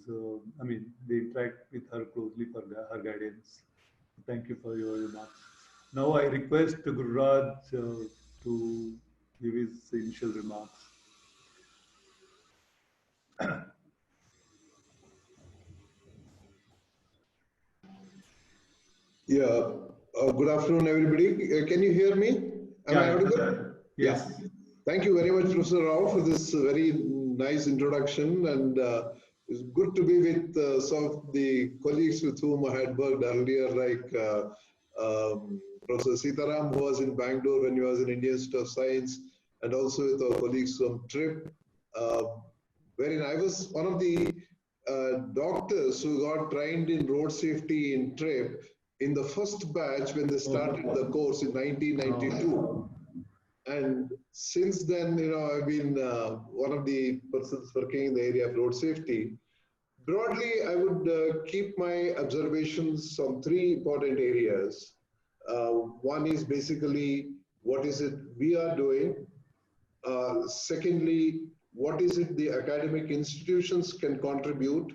I mean, they interact with her closely for her guidance. Thank you for your remarks. Now I request Gururaj to give his initial remarks. Yeah. Good afternoon, everybody. Can you hear me? Am I audible? Yes. Yeah. Thank you very much, Professor Rao, for this very nice introduction. And it's good to be with some of the colleagues with whom I had worked earlier, like Professor Sitharam, who was in Bangalore when he was in Indian Institute of Science, and also with our colleagues from TRIPP. Wherein I was one of the doctors who got trained in road safety in TRIPP in the first batch when they started the course in 1992. And since then, I've been one of the persons working in the area of road safety. Broadly, I would keep my observations on three important areas. One is basically, what is it we are doing? Secondly, what is it the academic institutions can contribute?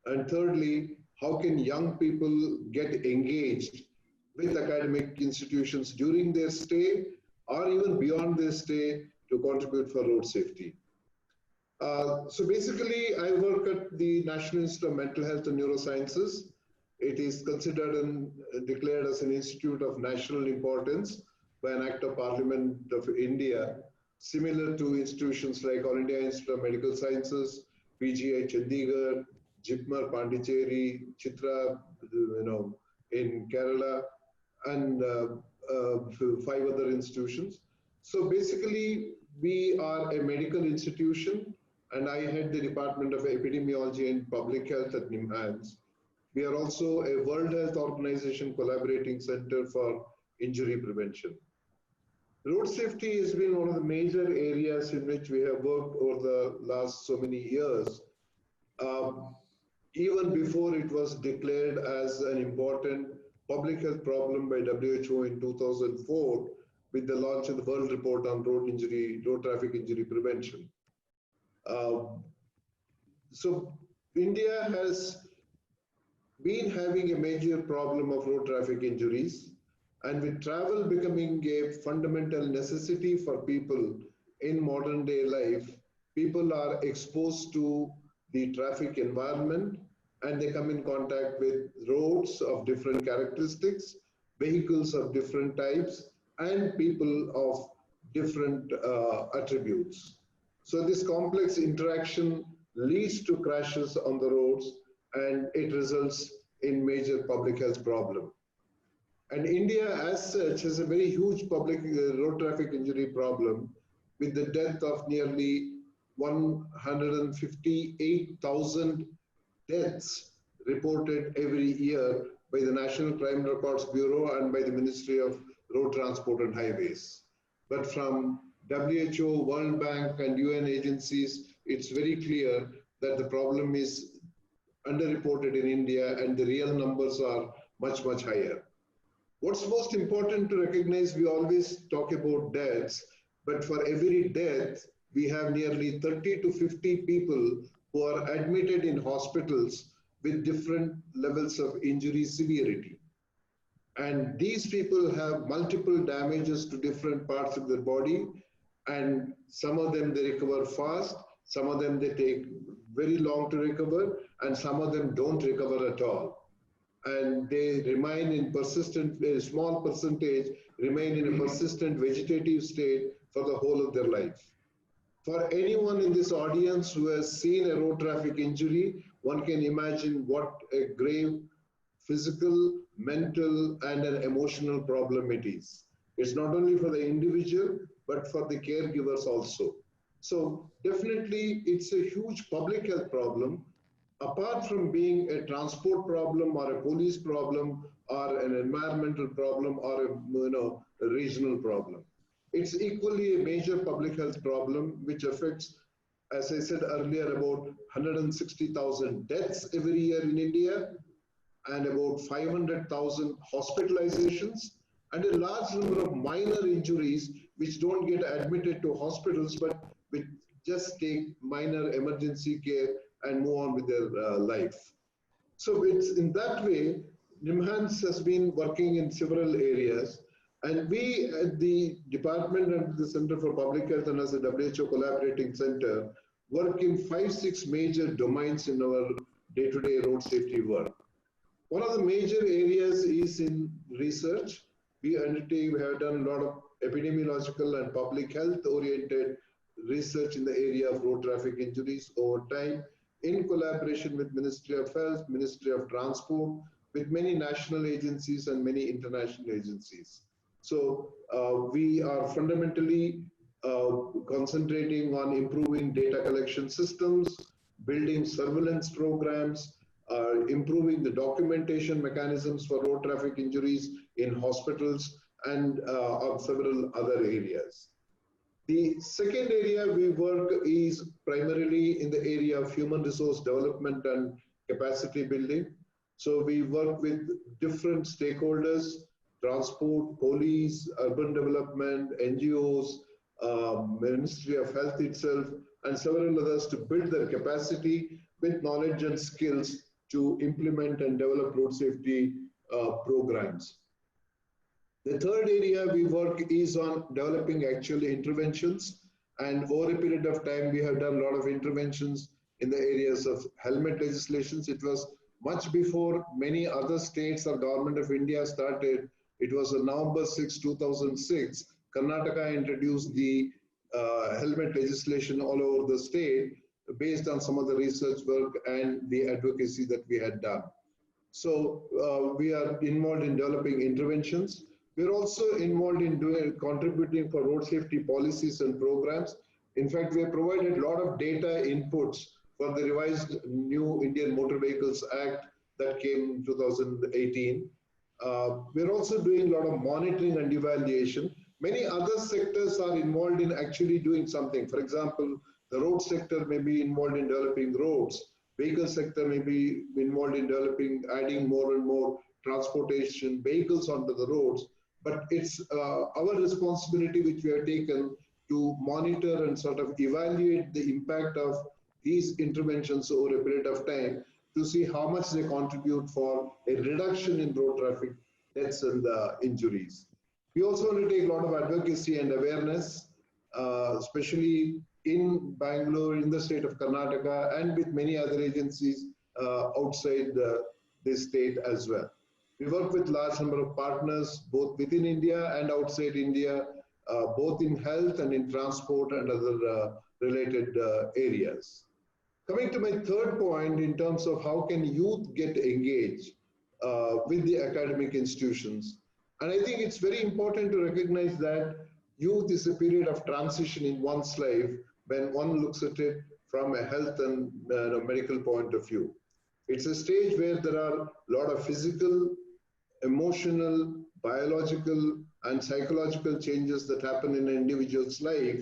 And thirdly, how can young people get engaged with academic institutions during their stay or even beyond their stay to contribute for road safety? So basically, I work at the National Institute of Mental Health and Neurosciences. It is considered and declared as an institute of national importance by an Act of Parliament of India, similar to institutions like All India Institute of Medical Sciences, PGI Chandigarh, JIPMER Pondicherry, Chitra, in Kerala, and 5 other institutions. So basically, we are a medical institution, and I head the Department of Epidemiology and Public Health at NIMHANS. We are also a World Health Organization collaborating center for injury prevention. Road safety has been one of the major areas in which we have worked over the last so many years. Even before it was declared as an important public health problem by WHO in 2004, with the launch of the World Report on road traffic injury prevention. So India has been having a major problem of road traffic injuries, and with travel becoming a fundamental necessity for people in modern day life, people are exposed to the traffic environment, and they come in contact with roads of different characteristics, vehicles of different types, and people of different attributes. So this complex interaction leads to crashes on the roads, and it results in major public health problem. And India as such has a very huge public road traffic injury problem, with the death of nearly 158,000 deaths reported every year by the National Crime Records Bureau and by the Ministry of Road Transport and Highways. But from WHO, World Bank, and UN agencies, it's very clear that the problem is underreported in India, and the real numbers are much, much higher. What's most important to recognize, we always talk about deaths, but for every death, we have nearly 30 to 50 people who are admitted in hospitals with different levels of injury severity. And these people have multiple damages to different parts of their body, and some of them they recover fast, some of them they take very long to recover, and some of them don't recover at all. And they remain in persistent, a small percentage remain in a persistent vegetative state for the whole of their life. For anyone in this audience who has seen a road traffic injury, one can imagine what a grave physical, mental, and an emotional problem it is. It's not only for the individual, but for the caregivers also. So definitely it's a huge public health problem. Apart from being a transport problem or a police problem or an environmental problem or a regional problem. It's equally a major public health problem which affects, as I said earlier, about 160,000 deaths every year in India, and about 500,000 hospitalizations, and a large number of minor injuries which don't get admitted to hospitals but which just take minor emergency care and move on with their life. So it's in that way, NIMHANS has been working in several areas, and we at the department and the Center for Public Health and as a WHO collaborating center work in 5-6 major domains in our day-to-day road safety work. One of the major areas is in research. We have done a lot of epidemiological and public health oriented research in the area of road traffic injuries over time, in collaboration with Ministry of Health, Ministry of Transport, with many national agencies and many international agencies. So we are fundamentally concentrating on improving data collection systems, building surveillance programs, improving the documentation mechanisms for road traffic injuries in hospitals, and on several other areas. The second area we work is primarily in the area of human resource development and capacity building. So we work with different stakeholders, transport, police, urban development, NGOs, Ministry of Health itself, and several others to build their capacity with knowledge and skills to implement and develop road safety programs. The third area we work is on developing actual interventions, and over a period of time we have done a lot of interventions in the areas of helmet legislations. It was much before many other states or government of India started. It was on November 6, 2006, Karnataka introduced the helmet legislation all over the state based on some of the research work and the advocacy that we had done. So we are involved in developing interventions. We're also involved in contributing for road safety policies and programs. In fact, we have provided a lot of data inputs for the revised new Indian Motor Vehicles Act that came in 2018. We're also doing a lot of monitoring and evaluation. Many other sectors are involved in actually doing something. For example, the road sector may be involved in developing roads. Vehicle sector may be involved in developing, adding more and more transportation vehicles onto the roads. But it's our responsibility which we have taken to monitor and sort of evaluate the impact of these interventions over a period of time to see how much they contribute for a reduction in road traffic deaths and injuries. We also want to take a lot of advocacy and awareness, especially in Bangalore, in the state of Karnataka, and with many other agencies outside the state as well. We work with large number of partners, both within India and outside India, both in health and in transport and other related areas. Coming to my third point in terms of how can youth get engaged with the academic institutions. And I think it's very important to recognize that youth is a period of transition in one's life when one looks at it from a health and medical point of view. It's a stage where there are a lot of physical, emotional, biological, and psychological changes that happen in an individual's life.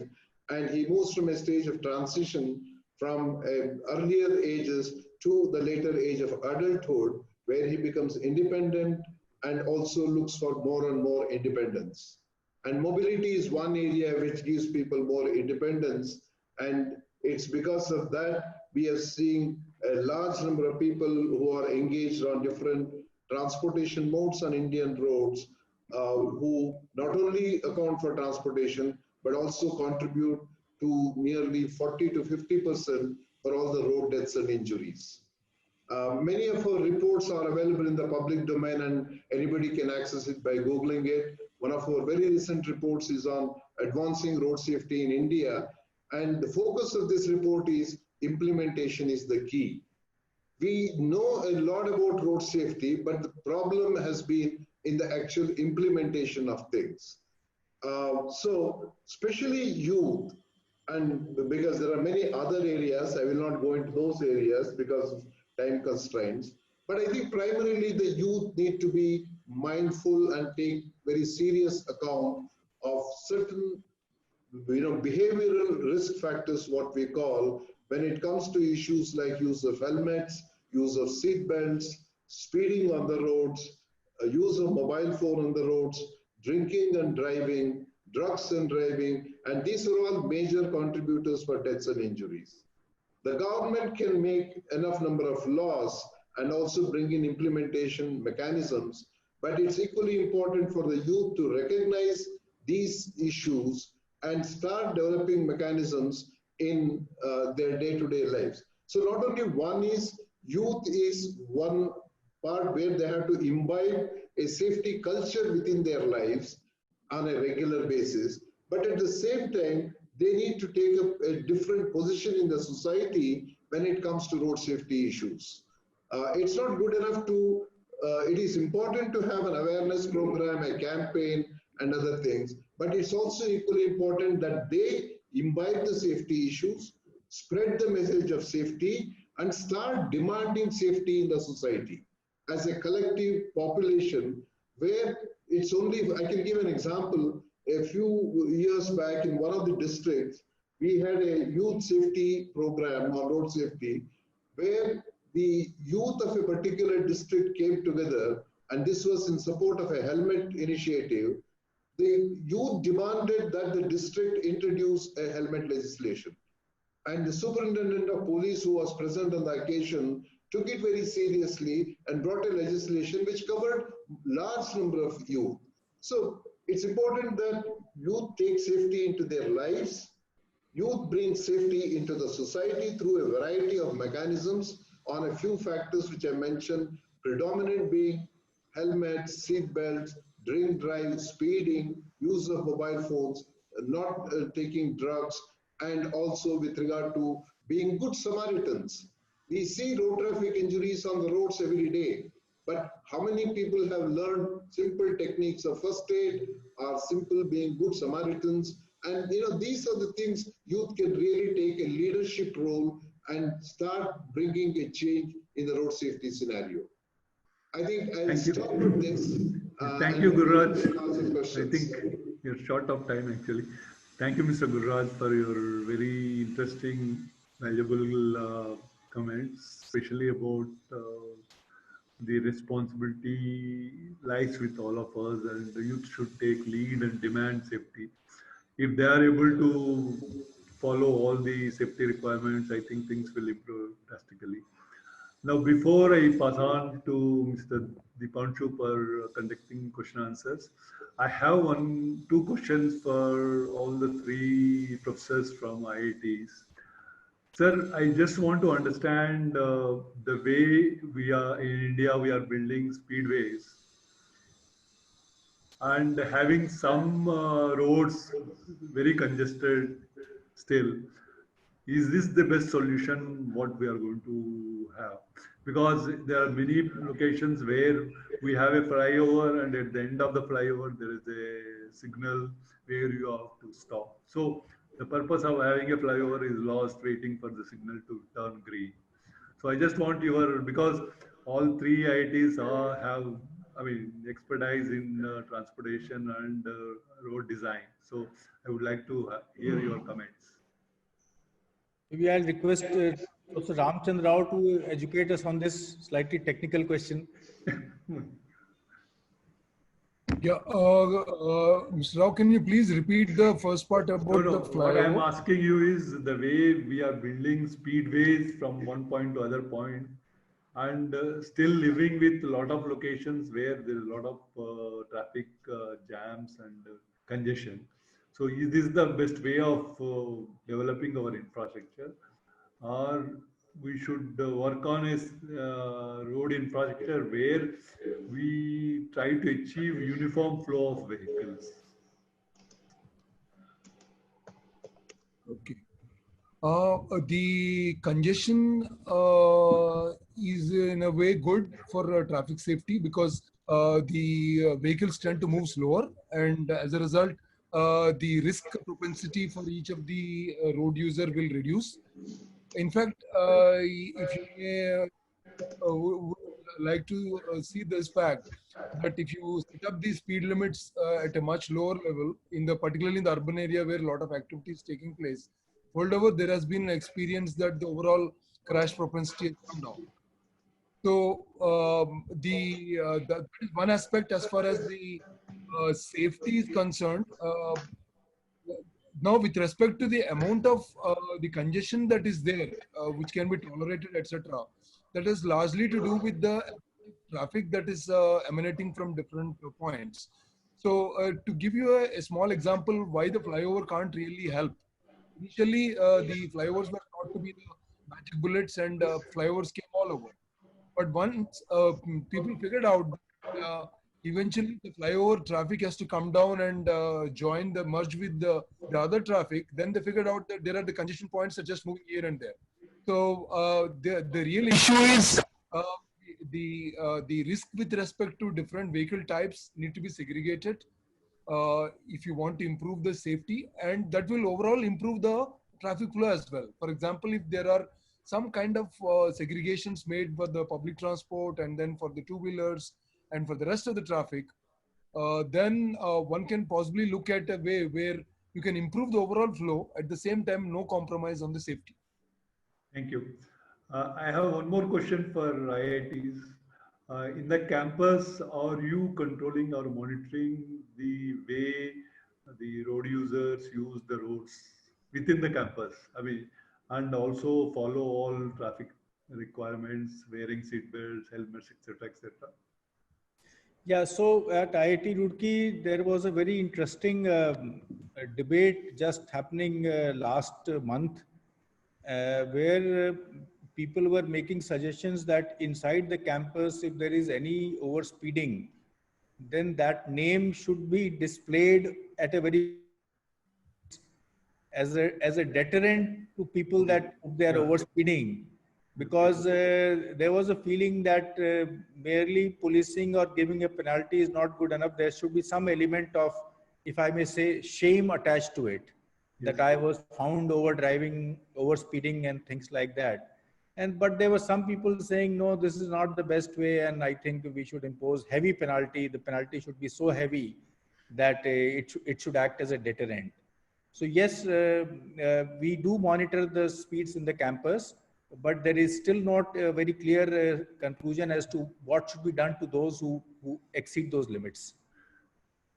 And he moves from a stage of transition from earlier ages to the later age of adulthood, where he becomes independent and also looks for more and more independence. And mobility is one area which gives people more independence. And it's because of that we are seeing a large number of people who are engaged on different transportation modes on Indian roads, who not only account for transportation, but also contribute to nearly 40 to 50% for all the road deaths and injuries. Many of our reports are available in the public domain and anybody can access it by Googling it. One of our very recent reports is on advancing road safety in India. And the focus of this report is implementation is the key. We know a lot about road safety, but the problem has been in the actual implementation of things. So especially youth, and because there are many other areas, I will not go into those areas because of time constraints, but I think primarily the youth need to be mindful and take very serious account of certain behavioral risk factors, what we call, when it comes to issues like use of helmets, use of seat belts, speeding on the roads, use of mobile phone on the roads, drinking and driving, drugs and driving, and these are all major contributors for deaths and injuries. The government can make enough number of laws and also bring in implementation mechanisms, but it's equally important for the youth to recognize these issues and start developing mechanisms in their day-to-day lives. So not only one is, youth is one part where they have to imbibe a safety culture within their lives on a regular basis, but at the same time, they need to take up a different position in the society when it comes to road safety issues. It's not good enough to, it is important to have an awareness program, a campaign, and other things, but it's also equally important that they imbibe the safety issues, spread the message of safety, and start demanding safety in the society as a collective population, where it's only, I can give an example. A few years back in one of the districts, we had a youth safety program on road safety, where the youth of a particular district came together, and this was in support of a helmet initiative. The youth demanded that the district introduce a helmet legislation. And the superintendent of police, who was present on the occasion, took it very seriously and brought a legislation which covered large number of youth. So it's important that youth take safety into their lives. Youth bring safety into the society through a variety of mechanisms on a few factors which I mentioned, predominant being helmets, seat belts, drink drive, speeding, use of mobile phones, not taking drugs, and also with regard to being good Samaritans. We see road traffic injuries on the roads every day, but how many people have learned simple techniques of first aid or simple being good Samaritans? And these are the things youth can really take a leadership role and start bringing a change in the road safety scenario. I think I'll stop with this. Thank you, Gururaj. I think you're short of time actually. Thank you, Mr. Gururaj, for your very interesting, valuable comments, especially about the responsibility lies with all of us, and the youth should take lead and demand safety. If they are able to follow all the safety requirements, I think things will improve drastically. Now, before I pass on to Mr. Dipanshu for conducting question answers, I have two questions for all the three professors from IITs. Sir, I just want to understand the way we are in India, we are building speedways and having some roads very congested still. Is this the best solution what we are going to have? Because there are many locations where we have a flyover, and at the end of the flyover there is a signal where you have to stop. So the purpose of having a flyover is lost waiting for the signal to turn green. So I just want your, because all three IITs have, expertise in transportation and road design. So I would like to hear your comments. Maybe I'll request Professor Ramchandra to educate us on this slightly technical question. Yeah, Mr. Rao, can you please repeat the first part about the flyover? What I'm asking you is the way we are building speedways from one point to other point. and still living with a lot of locations where there is a lot of traffic jams and congestion. So is this the best way of developing our infrastructure, or we should work on a road infrastructure where we try to achieve uniform flow of vehicles? Okay. The congestion is in a way good for traffic safety because the vehicles tend to move slower, and as a result, the risk propensity for each of the road user will reduce. In fact, if you may, would like to see this fact that if you set up the speed limits at a much lower level, particularly in the urban area where a lot of activity is taking place, world over, there has been an experience that the overall crash propensity has come down. So that is one aspect as far as the safety is concerned. Now, with respect to the amount of the congestion that is there, which can be tolerated, etc., that is largely to do with the traffic that is emanating from different points. So, to give you a small example, why the flyover can't really help. Initially, the flyovers were thought to be the magic bullets, and flyovers came all over. But once people figured out that eventually the flyover traffic has to come down and merge with the other traffic, then they figured out that there are the congestion points that just moving here and there. So the real issue is the risk with respect to different vehicle types need to be segregated if you want to improve the safety, and that will overall improve the traffic flow as well. For example, if there are some kind of segregations made for the public transport and then for the two-wheelers and for the rest of the traffic, then one can possibly look at a way where you can improve the overall flow at the same time, no compromise on the safety. Thank you. I have one more question for IITs. In the campus, are you controlling or monitoring the way the road users use the roads within the campus? I mean, and also follow all traffic requirements, wearing seat belts, helmets, etc., etc. Yeah, so at IIT Roorkee, there was a very interesting debate just happening last month where people were making suggestions that inside the campus, if there is any overspeeding, then that name should be displayed at a very as a deterrent to people that they are overspeeding, because there was a feeling that merely policing or giving a penalty is not good enough. There should be some element of, if I may say, shame attached to it, that I was found over driving, over speeding and things like that. But there were some people saying, no, this is not the best way, and I think we should impose heavy penalty. The penalty should be so heavy that it should act as a deterrent. So yes, we do monitor the speeds in the campus, but there is still not a very clear conclusion as to what should be done to those who exceed those limits.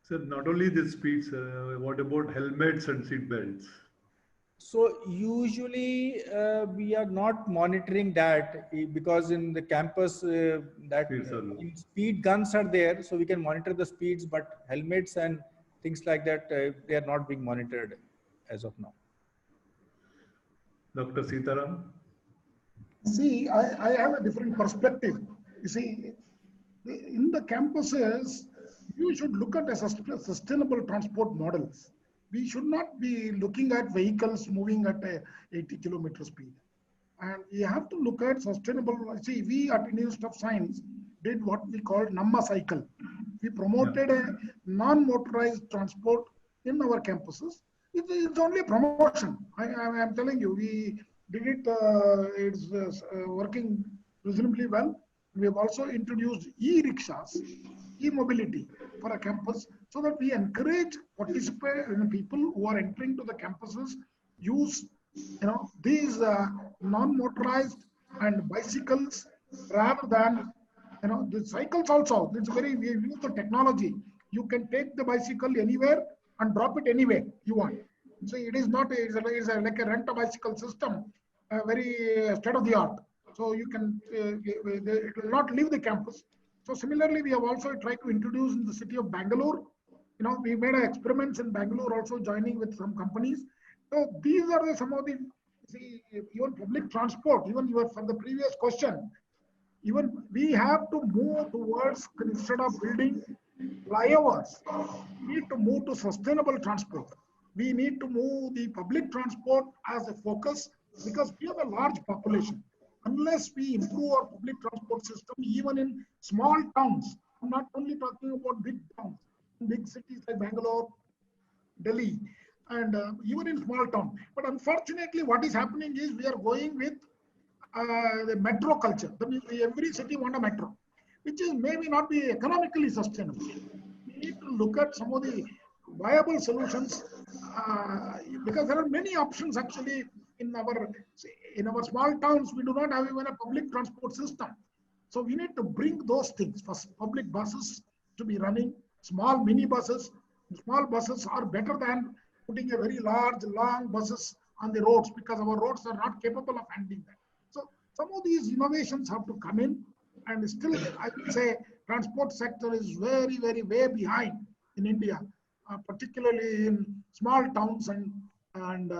So not only the speeds, what about helmets and seat belts? So usually we are not monitoring that because in the campus speed guns are there, so we can monitor the speeds, but helmets and things like that, they are not being monitored as of now. Dr. Sitharam? See, I have a different perspective. You see, in the campuses, you should look at a sustainable transport models. We should not be looking at vehicles moving at a 80 kilometer speed. And we have to look at sustainable. See, we at Institute of Science did what we called Namma cycle. We promoted a non-motorized transport in our campuses. It's only a promotion. I am telling you, we did it. It's working reasonably well. We have also introduced e-rickshaws, e-mobility for a campus, so that we encourage people who are entering to the campuses use these non-motorized and bicycles rather than the cycles also. It's we use the technology. You can take the bicycle anywhere and drop it anywhere you want. So it is not it's like a rent a bicycle system, very state of the art. So you can, it will not leave the campus. So similarly, we have also tried to introduce in the city of Bangalore. We made experiments in Bangalore also, joining with some companies. So these are some of the, even public transport, even from the previous question, even we have to move towards, instead of building flyovers, we need to move to sustainable transport. We need to move the public transport as a focus, because we have a large population. Unless we improve our public transport system, even in small towns, I'm not only talking about big towns, big cities like Bangalore, Delhi, and even in small towns. But unfortunately, what is happening is we are going with the metro culture. That means every city wants a metro, which is maybe not be economically sustainable. We need to look at some of the viable solutions, because there are many options actually in our small towns. We do not have even a public transport system. So we need to bring those things. First, public buses to be running, small mini buses. Small buses are better than putting a very large, long buses on the roads, because our roads are not capable of handling that. So some of these innovations have to come in, and still I would say transport sector is very, very way behind in India, particularly in small towns and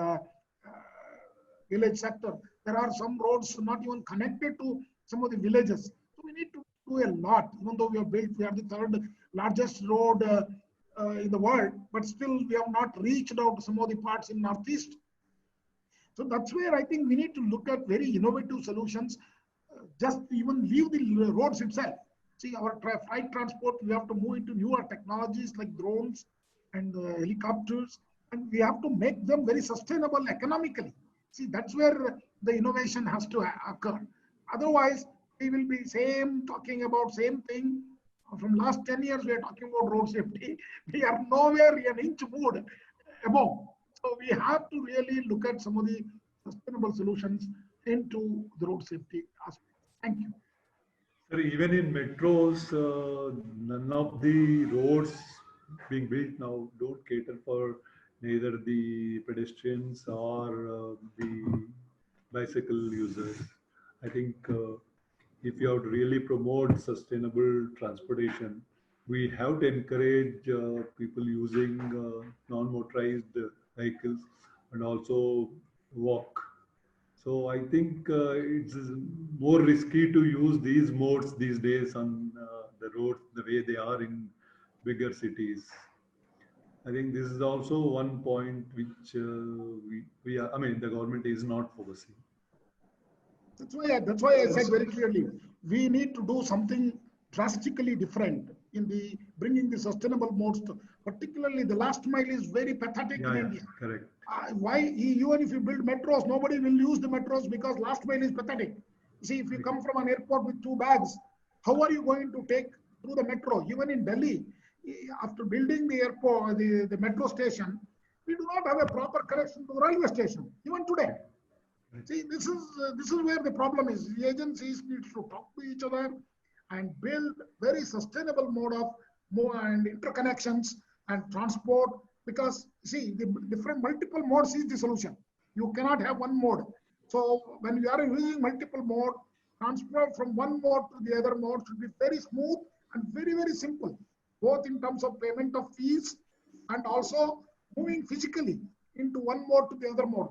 village sector. There are some roads not even connected to some of the villages. So we need to do a lot, even though we are the third largest road in the world, but still we have not reached out to some of the parts in Northeast. So that's where I think we need to look at very innovative solutions, just even leave the roads itself. See, our flight transport, we have to move into newer technologies like drones and helicopters, and we have to make them very sustainable economically. See, that's where the innovation has to occur. Otherwise, we will be talking about same thing. From last 10 years, we are talking about road safety. We are nowhere an inch moved above. So we have to really look at some of the sustainable solutions into the road safety aspect. Thank you. Sir, even in metros, none of the roads being built now don't cater for neither the pedestrians or the bicycle users. I think if you have to really promote sustainable transportation, we have to encourage people using non-motorized vehicles and also walk. So I think it's more risky to use these modes these days on the roads the way they are in bigger cities. I think this is also one point which the government is not focusing. That's why I said very clearly, we need to do something drastically different in the bringing the sustainable modes to, particularly the last mile is very pathetic in India. Correct. Why, even if you build metros, nobody will use the metros because last mile is pathetic. See, if you come from an airport with 2 bags, how are you going to take through the metro? Even in Delhi, after building the airport, the metro station, we do not have a proper connection to the railway station, even today. See, this is where the problem is. The agencies need to talk to each other and build very sustainable mode of and interconnections and transport, because see, the different multiple modes is the solution. You cannot have one mode. So when you are using multiple mode, transfer from one mode to the other mode should be very smooth and very, very simple, both in terms of payment of fees and also moving physically into one mode to the other mode.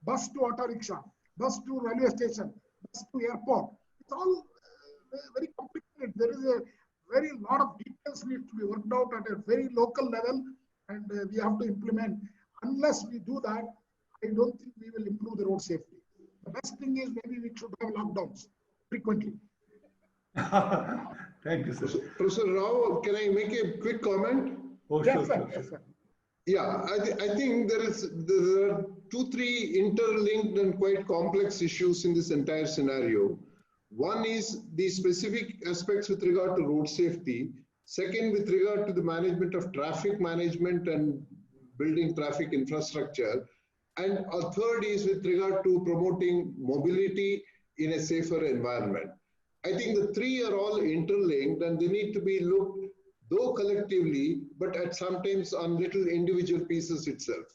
Bus to auto rickshaw, bus to railway station, bus to airport. It's all very complicated. There is a very lot of details need to be worked out at a very local level, and we have to implement. Unless we do that, I don't think we will improve the road safety. The best thing is maybe we should have lockdowns frequently. Thank you, sir. Professor Rao, can I make a quick comment? Oh, Yes, sure, sir. sure, Yes, sure. sir. Yeah, I think there are 2-3 interlinked and quite complex issues in this entire scenario. One is the specific aspects with regard to road safety. Second, with regard to the management of traffic management and building traffic infrastructure. And a third is with regard to promoting mobility in a safer environment. I think the 3 are all interlinked and they need to be looked, though collectively, but at sometimes on little individual pieces itself.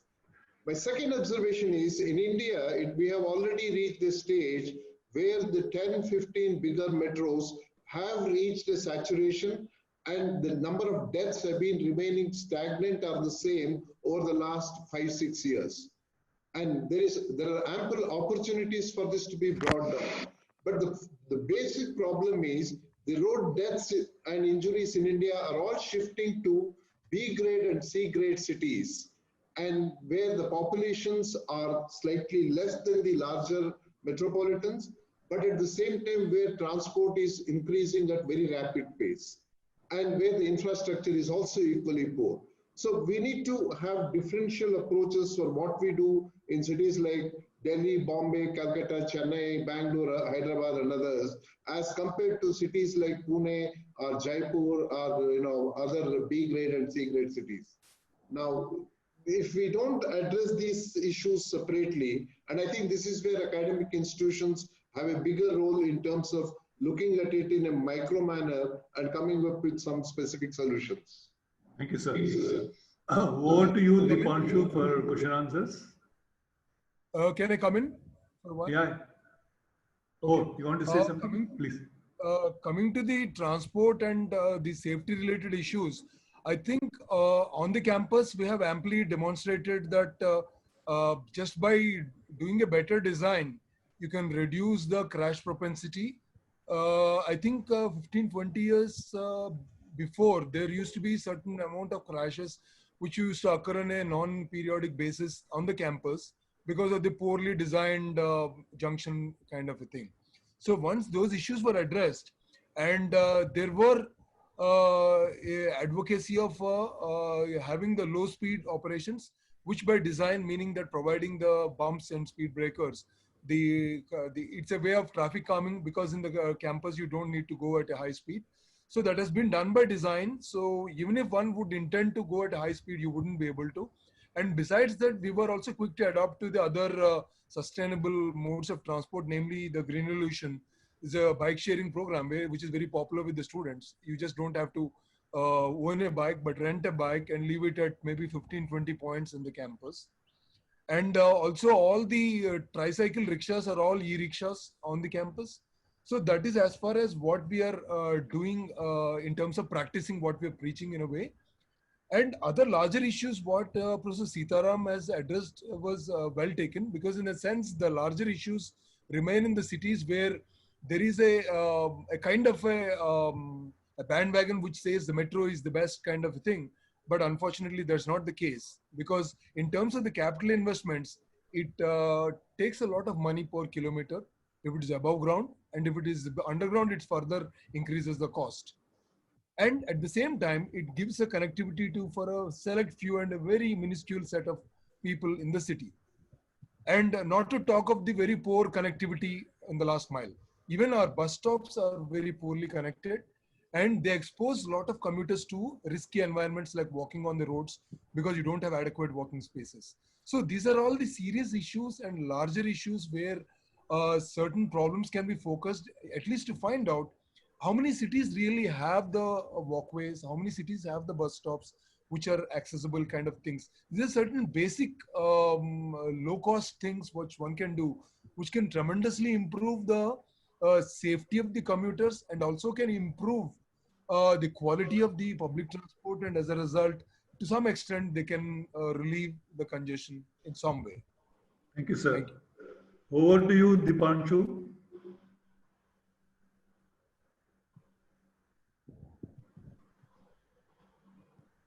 My second observation is in India, we have already reached this stage where the 10, 15 bigger metros have reached a saturation and the number of deaths have been remaining stagnant or the same over the last 5, 6 years. And there are ample opportunities for this to be brought down. But the basic problem is the road deaths and injuries in India are all shifting to B grade and C grade cities, and where the populations are slightly less than the larger metropolitans, but at the same time where transport is increasing at very rapid pace and where the infrastructure is also equally poor. So we need to have differential approaches for what we do in cities like Delhi, Bombay, Calcutta, Chennai, Bangalore, Hyderabad, and others, as compared to cities like Pune or Jaipur or other B grade and C grade cities. Now, if we don't address these issues separately, and I think this is where academic institutions have a bigger role in terms of looking at it in a micro manner and coming up with some specific solutions. Thank you, sir. Over to you, Dipanshu, for question answers. Can I come in for a while? Yeah. Oh, you want to say something? Please. Coming to the transport and the safety related issues, I think on the campus, we have amply demonstrated that just by doing a better design, you can reduce the crash propensity. I think 15, 20 years before, there used to be certain amount of crashes which used to occur on a non-periodic basis on the campus because of the poorly designed junction kind of a thing. So once those issues were addressed and there were advocacy of having the low speed operations, which by design, meaning that providing the bumps and speed breakers, it's a way of traffic calming, because in the campus you don't need to go at a high speed. So that has been done by design. So even if one would intend to go at a high speed, you wouldn't be able to. And besides that, we were also quick to adopt to the other sustainable modes of transport, namely the Green Revolution is a bike sharing program which is very popular with the students. You just don't have to own a bike, but rent a bike and leave it at maybe 15, 20 points in the campus. And also all the tricycle rickshaws are all e-rickshaws on the campus. So that is as far as what we are doing in terms of practicing what we are preaching in a way. And other larger issues, what Professor Sitharam has addressed was well taken, because in a sense, the larger issues remain in the cities where there is a kind of a bandwagon which says the metro is the best kind of a thing. But unfortunately, that's not the case, because in terms of the capital investments, it takes a lot of money per kilometer if it is above ground, and if it is underground, it further increases the cost. And at the same time, it gives a connectivity to for a select few and a very minuscule set of people in the city. And not to talk of the very poor connectivity in the last mile. Even our bus stops are very poorly connected, and they expose a lot of commuters to risky environments like walking on the roads, because you don't have adequate walking spaces. So these are all the serious issues and larger issues where certain problems can be focused, at least to find out how many cities really have the walkways, how many cities have the bus stops, which are accessible kind of things. These are certain basic low-cost things which one can do, which can tremendously improve the safety of the commuters and also can improve the quality of the public transport, and as a result, to some extent, they can relieve the congestion in some way. Thank you, sir. Thank you. Over to you, Dipanshu.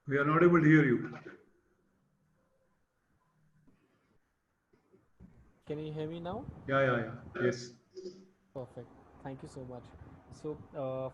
We are not able to hear you. Can you hear me now? Yeah. Yes. Perfect. Thank you so much. So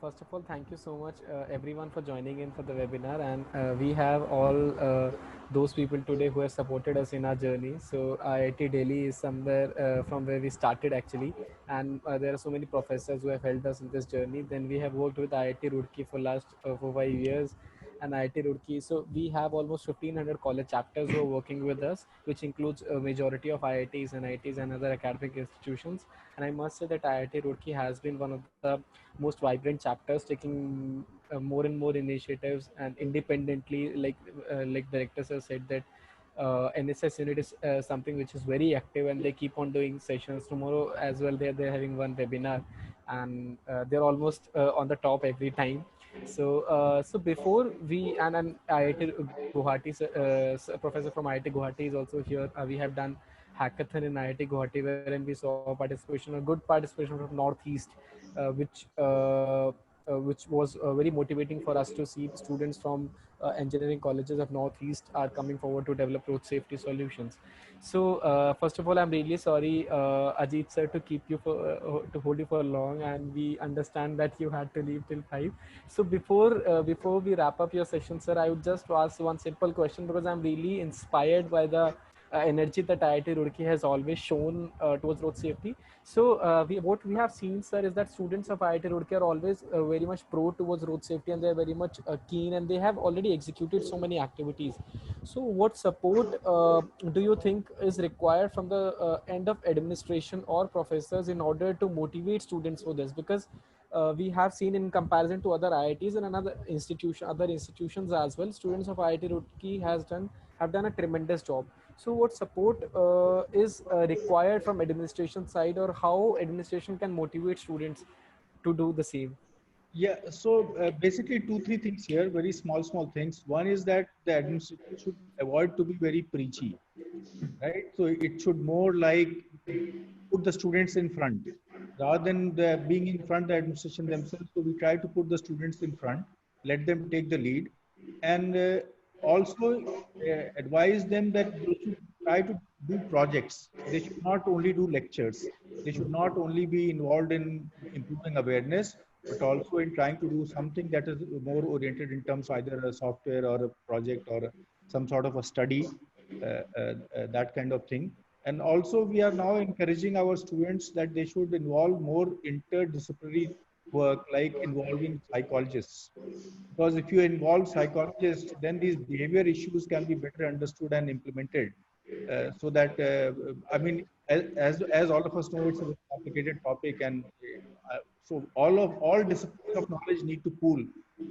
first of all, thank you so much everyone for joining in for the webinar, and we have all those people today who have supported us in our journey. So IIT Delhi is somewhere from where we started actually, and there are so many professors who have helped us in this journey. Then we have worked with IIT Roorkee for last 4-5 years, and IIT Roorkee. So we have almost 1,500 college chapters who are working with us, which includes a majority of IITs and IITs and other academic institutions. And I must say that IIT Roorkee has been one of the most vibrant chapters, taking more and more initiatives and independently, like directors have said that NSS unit is something which is very active, and they keep on doing sessions. Tomorrow as well, they're having one webinar, and they're almost on the top every time. So before we and IIT Guwahati, professor from IIT Guwahati is also here. We have done hackathon in IIT Guwahati, wherein we saw participation, a good participation from Northeast, which was very motivating for us to see students from engineering colleges of Northeast are coming forward to develop road safety solutions. So first of all, I'm really sorry, Ajit sir, to keep you for to hold you for long, and we understand that you had to leave till 5. So before we wrap up your session, sir, I would just ask one simple question, because I'm really inspired by the energy that IIT Roorkee has always shown towards road safety. So what we have seen, sir, is that students of IIT Roorkee are always very much pro towards road safety, and they're very much keen, and they have already executed so many activities. So what support do you think is required from the end of administration or professors in order to motivate students for this? Because we have seen, in comparison to other IITs and other institutions as well, students of IIT Roorkee have done a tremendous job. So what support is required from administration side, or how administration can motivate students to do the same? Yeah, so basically two, three things here, very small things. One is that the administration should avoid to be very preachy, right? So it should more like put the students in front rather than being in front the administration themselves. So we try to put the students in front, let them take the lead, and also advise them that they should try to do projects. They should not only do lectures. They should not only be involved in improving awareness, but also in trying to do something that is more oriented in terms of either a software or a project or some sort of a study, that kind of thing. And also we are now encouraging our students that they should involve more interdisciplinary work, like involving psychologists. Because if you involve psychologists, then these behavior issues can be better understood and implemented. So that, I mean, as all of us know, it's a very complicated topic, and so all disciplines of knowledge need to pool,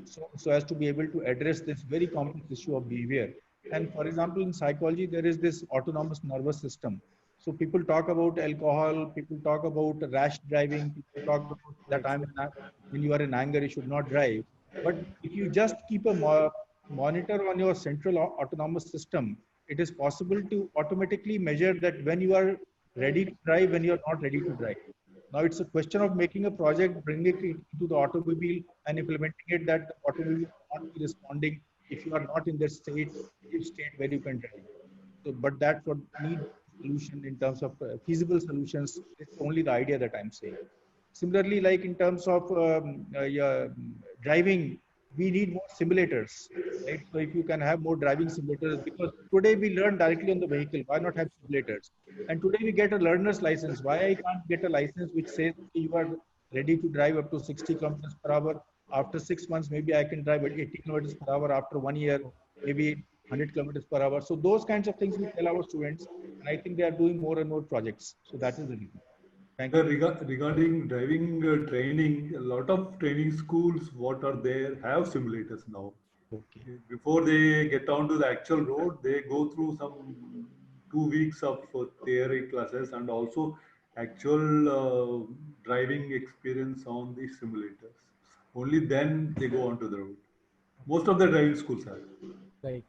so as to be able to address this very complex issue of behavior. And for example, in psychology, there is this autonomous nervous system. So people talk about alcohol, people talk about rash driving, people talk about that when you are in anger, you should not drive. But if you just keep a monitor on your central autonomous system, it is possible to automatically measure that when you are ready to drive, when you are not ready to drive. Now it's a question of making a project, bringing it into the automobile and implementing it that the automobile will not be responding if you are not in that state where you can drive. So, but that's what need solution in terms of feasible solutions. It's only the idea that I'm saying. Similarly, like in terms of yeah, driving, we need more simulators, right? So if you can have more driving simulators, because today we learn directly on the vehicle, why not have simulators? And today we get a learner's license. Why I can't get a license which says you are ready to drive up to 60 kilometers per hour? After 6 months, maybe I can drive at 80 kilometers per hour. After 1 year, maybe 100 kilometers per hour. So those kinds of things we tell our students, and I think they are doing more and more projects. So that is the reason. Thank you. Regarding driving training, a lot of training schools, what are there, have simulators now. Okay. Before they get onto the actual road, they go through some 2 weeks of theory classes and also actual driving experience on the simulators. Only then they go onto the road. Most of the driving schools have. Right.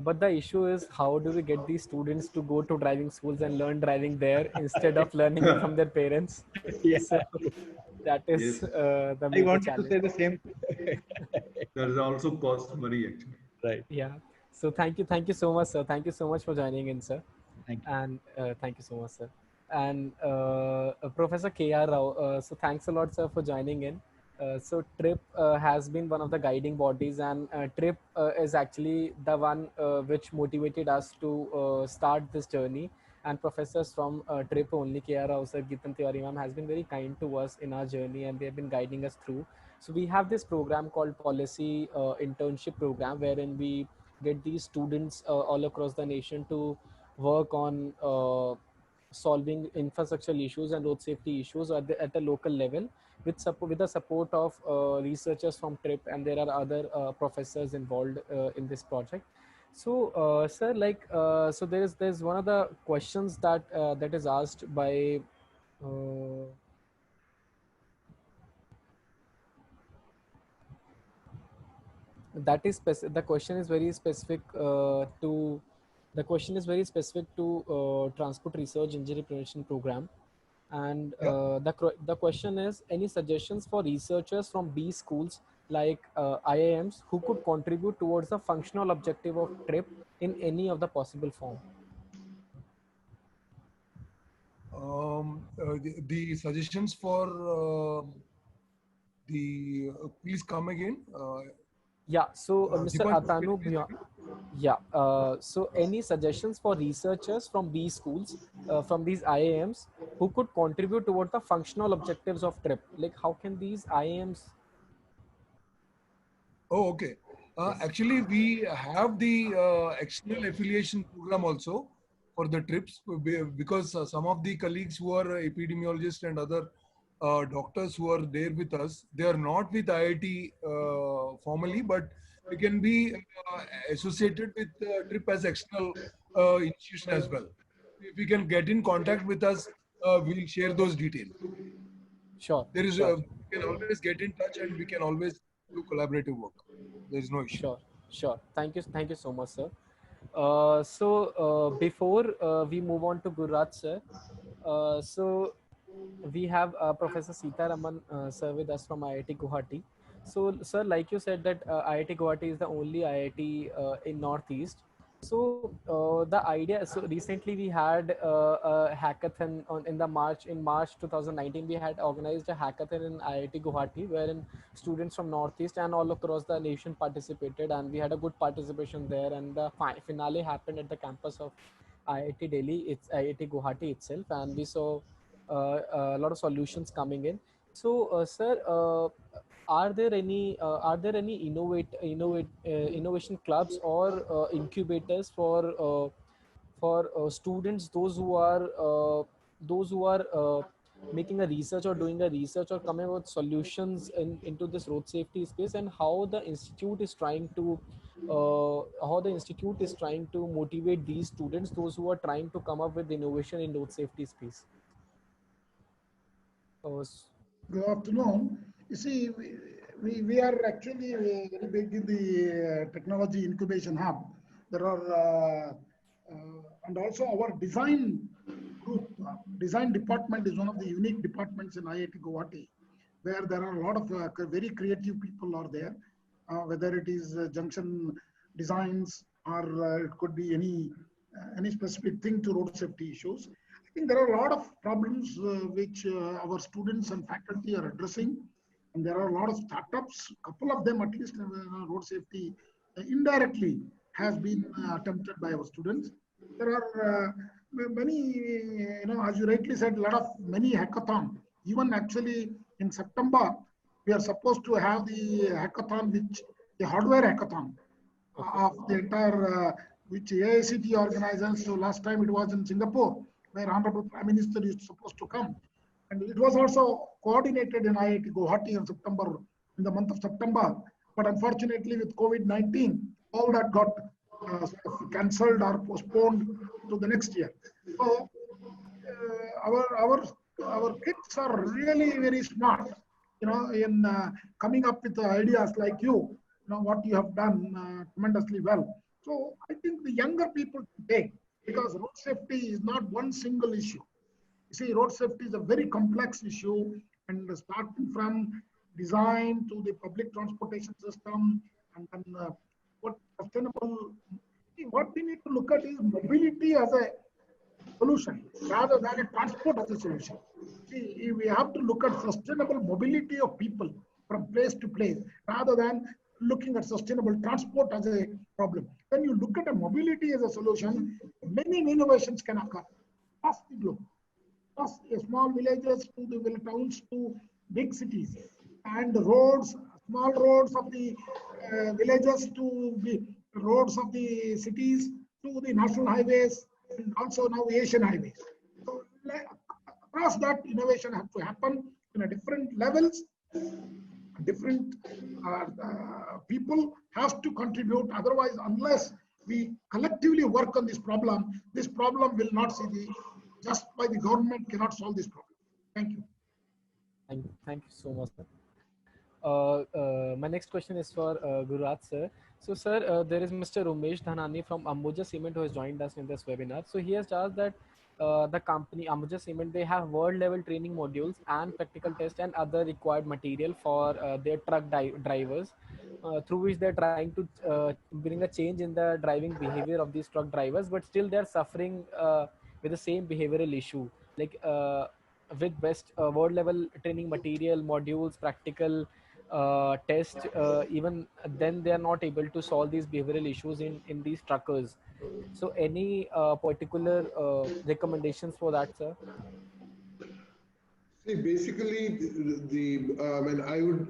But the issue is, how do we get these students to go to driving schools and learn driving there instead of learning it from their parents? Yeah. So that Yes, is the I major wanted to challenge. say the same. that is also cost money actually. Right. Yeah. So thank you so much, sir. Thank you so much for joining in, sir. Thank you. And thank you so much, sir. And Professor K.R. Rao, so thanks a lot, sir, for joining in. So TRIPP has been one of the guiding bodies, and TRIPP is actually the one which motivated us to start this journey. And professors from TRIPP only, K.R. Rao sir, Gitan Tiwari ma'am, has been very kind to us in our journey, and they have been guiding us through. So we have this program called Policy Internship Program, wherein we get these students all across the nation to work on solving infrastructural issues and road safety issues at the local level, with the support of researchers from TRIPP, and there are other professors involved in this project. So, sir, so there's one of the questions that that is asked by uh, the question is very specific to the question is very specific to transport research injury prevention program, and Yeah. the question is, any suggestions for researchers from B schools like IIMs who could contribute towards the functional objective of TRIPP in any of the possible form? The suggestions for please come again. Yeah, so Mr. Deepan, can you Atanu, please repeat? yeah, so any suggestions for researchers from B schools, from these IIMs, who could contribute toward the functional objectives of TRIPP? Like, how can these IIMs? Oh, okay. Yes. Actually, we have the external affiliation program also for the trips because some of the colleagues who are epidemiologists and other doctors who are there with us, they are not with IIT formally, but they can be associated with TRIP as external institution as well. If we can get in contact with us, we'll share those details. Sure, There is sure, we can always get in touch and we can always do collaborative work. There is no issue. sure, sure. Thank you so much, sir. Before we move on to Gururaj, sir, so we have Professor Sitharam sir with us from IIT Guwahati. So, sir, like you said that IIT Guwahati is the only IIT in Northeast. So, the idea. So recently we had a hackathon in March 2019. We had organized a hackathon in IIT Guwahati, wherein students from Northeast and all across the nation participated, and we had a good participation there. And the finale happened at the campus of IIT Delhi. It's IIT Guwahati itself, and we saw a lot of solutions coming in. So, sir, are there any innovation clubs or incubators for students, those who are making a research or doing a research or coming up with solutions into this road safety space, and how the institute is trying to motivate these students, those who are trying to come up with innovation in road safety space? Good afternoon. You see, we are actually very big in the technology incubation hub. There are, and also our design group, design department is one of the unique departments in IIT Guwahati, where there are a lot of very creative people are there, whether it is junction designs or it could be any specific thing to road safety issues. I think there are a lot of problems which our students and faculty are addressing, and there are a lot of startups. A couple of them, at least, road safety indirectly has been attempted by our students. There are many, as you rightly said, many hackathon. Even actually in September, we are supposed to have the hackathon, the hardware hackathon of the entire, which AICT organizes. So last time it was in Singapore, where Honorable Prime Minister is supposed to come. And it was also coordinated in IIT Guwahati in the month of September. But unfortunately, with COVID-19, all that got sort of cancelled or postponed to the next year. So our kids are really very smart, in coming up with ideas like what you have done tremendously well. So I think the younger people today, because road safety is not one single issue. You see, road safety is a very complex issue, and starting from design to the public transportation system, and then what we need to look at is mobility as a solution rather than a transport as a solution. See, we have to look at sustainable mobility of people from place to place rather than looking at sustainable transport as a problem. When you look at a mobility as a solution, many innovations can occur across the globe, across small villages to the towns to big cities, and roads, small roads of the villages to the roads of the cities to the national highways, and also now Asian highways. So across that, innovation has to happen in a different levels. Different people have to contribute. Otherwise, unless we collectively work on this problem will not see the, just by the government cannot solve this problem. Thank you. Thank you so much, sir. My next question is for Gururaj, sir. So, sir, there is Mr. Umesh Dhanani from Ambuja Cement who has joined us in this webinar. So, he has asked that the company Ambuja Cement, they have world level training modules and practical test and other required material for their truck drivers, through which they're trying to bring a change in the driving behavior of these truck drivers, but still they're suffering with the same behavioral issue. Like with best world level training material, modules, practical test, even then they are not able to solve these behavioral issues in these truckers. So any particular recommendations for that, sir? See, basically, I mean, I would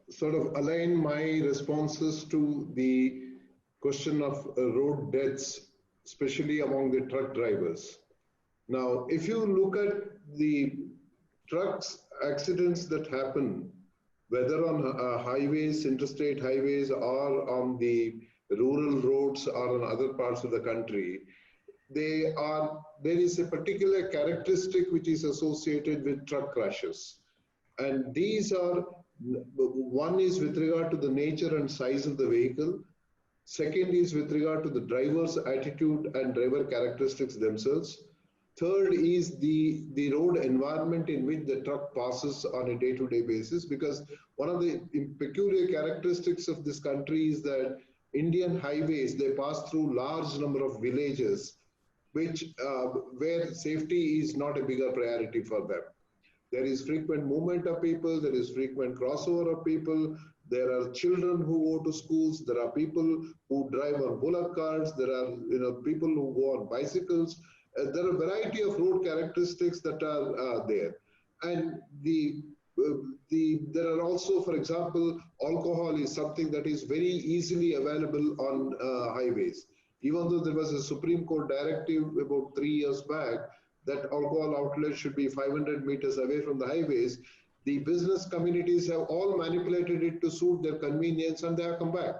sort of align my responses to the question of road deaths, especially among the truck drivers. Now, if you look at the trucks accidents that happen, whether on highways, interstate highways, or on the rural roads or on other parts of the country, there is a particular characteristic which is associated with truck crashes. And these are, one is with regard to the nature and size of the vehicle. Second is with regard to the driver's attitude and driver characteristics themselves. Third is the road environment in which the truck passes on a day-to-day basis, because one of the peculiar characteristics of this country is that Indian highways, they pass through large number of villages, which where safety is not a bigger priority for them. There is frequent movement of people, there is frequent crossover of people, there are children who go to schools, there are people who drive on bullock carts, there are people who go on bicycles. There are a variety of road characteristics that are there. And there are also, for example, alcohol is something that is very easily available on highways. Even though there was a Supreme Court directive about 3 years back that alcohol outlets should be 500 meters away from the highways, the business communities have all manipulated it to suit their convenience, and they have come back.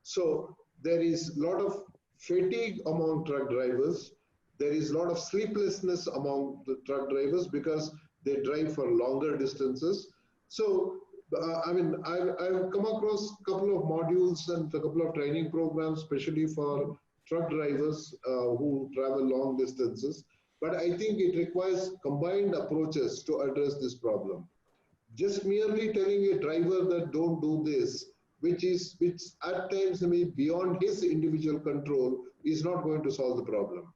So there is a lot of fatigue among truck drivers. There is a lot of sleeplessness among the truck drivers because they drive for longer distances. So, I mean, I've come across a couple of modules and a couple of training programs, especially for truck drivers who travel long distances. But I think it requires combined approaches to address this problem. Just merely telling a driver that don't do this, which at times may be beyond his individual control, is not going to solve the problem.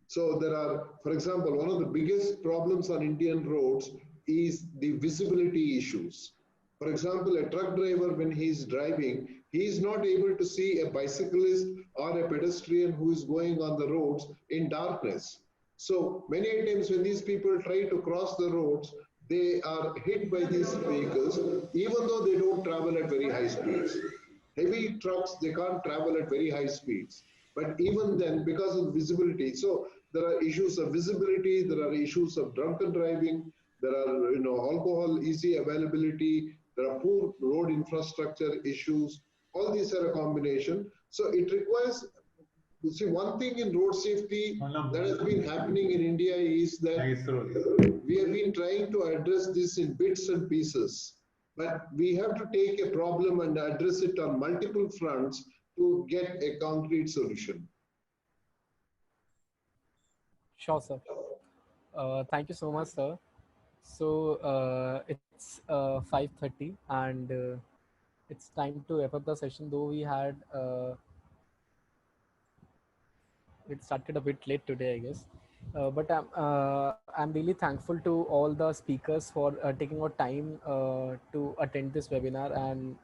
So there are, for example, one of the biggest problems on Indian roads is the visibility issues. For example, a truck driver, when he's driving, he is not able to see a bicyclist or a pedestrian who is going on the roads in darkness. So many times when these people try to cross the roads, they are hit by these vehicles, even though they don't travel at very high speeds. Heavy trucks, they can't travel at very high speeds. But even then, because of visibility, so there are issues of visibility, there are issues of drunken driving, there are alcohol easy availability, there are poor road infrastructure issues. All these are a combination. So it requires, you see, one thing in road safety that has been happening in India is that we have been trying to address this in bits and pieces. But we have to take a problem and address it on multiple fronts to get a concrete solution. Sure, sir. Thank you so much, sir. So it's 5:30 and it's time to wrap up the session. Though we had it started a bit late today, I guess. But I'm really thankful to all the speakers for taking out time to attend this webinar and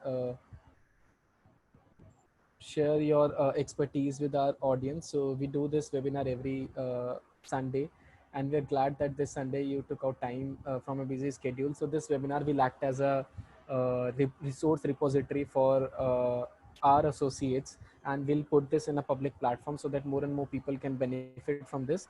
share your expertise with our audience. So we do this webinar every Sunday, and we're glad that this Sunday you took out time from a busy schedule. So this webinar will act as a resource repository for our associates, and we'll put this in a public platform so that more and more people can benefit from this.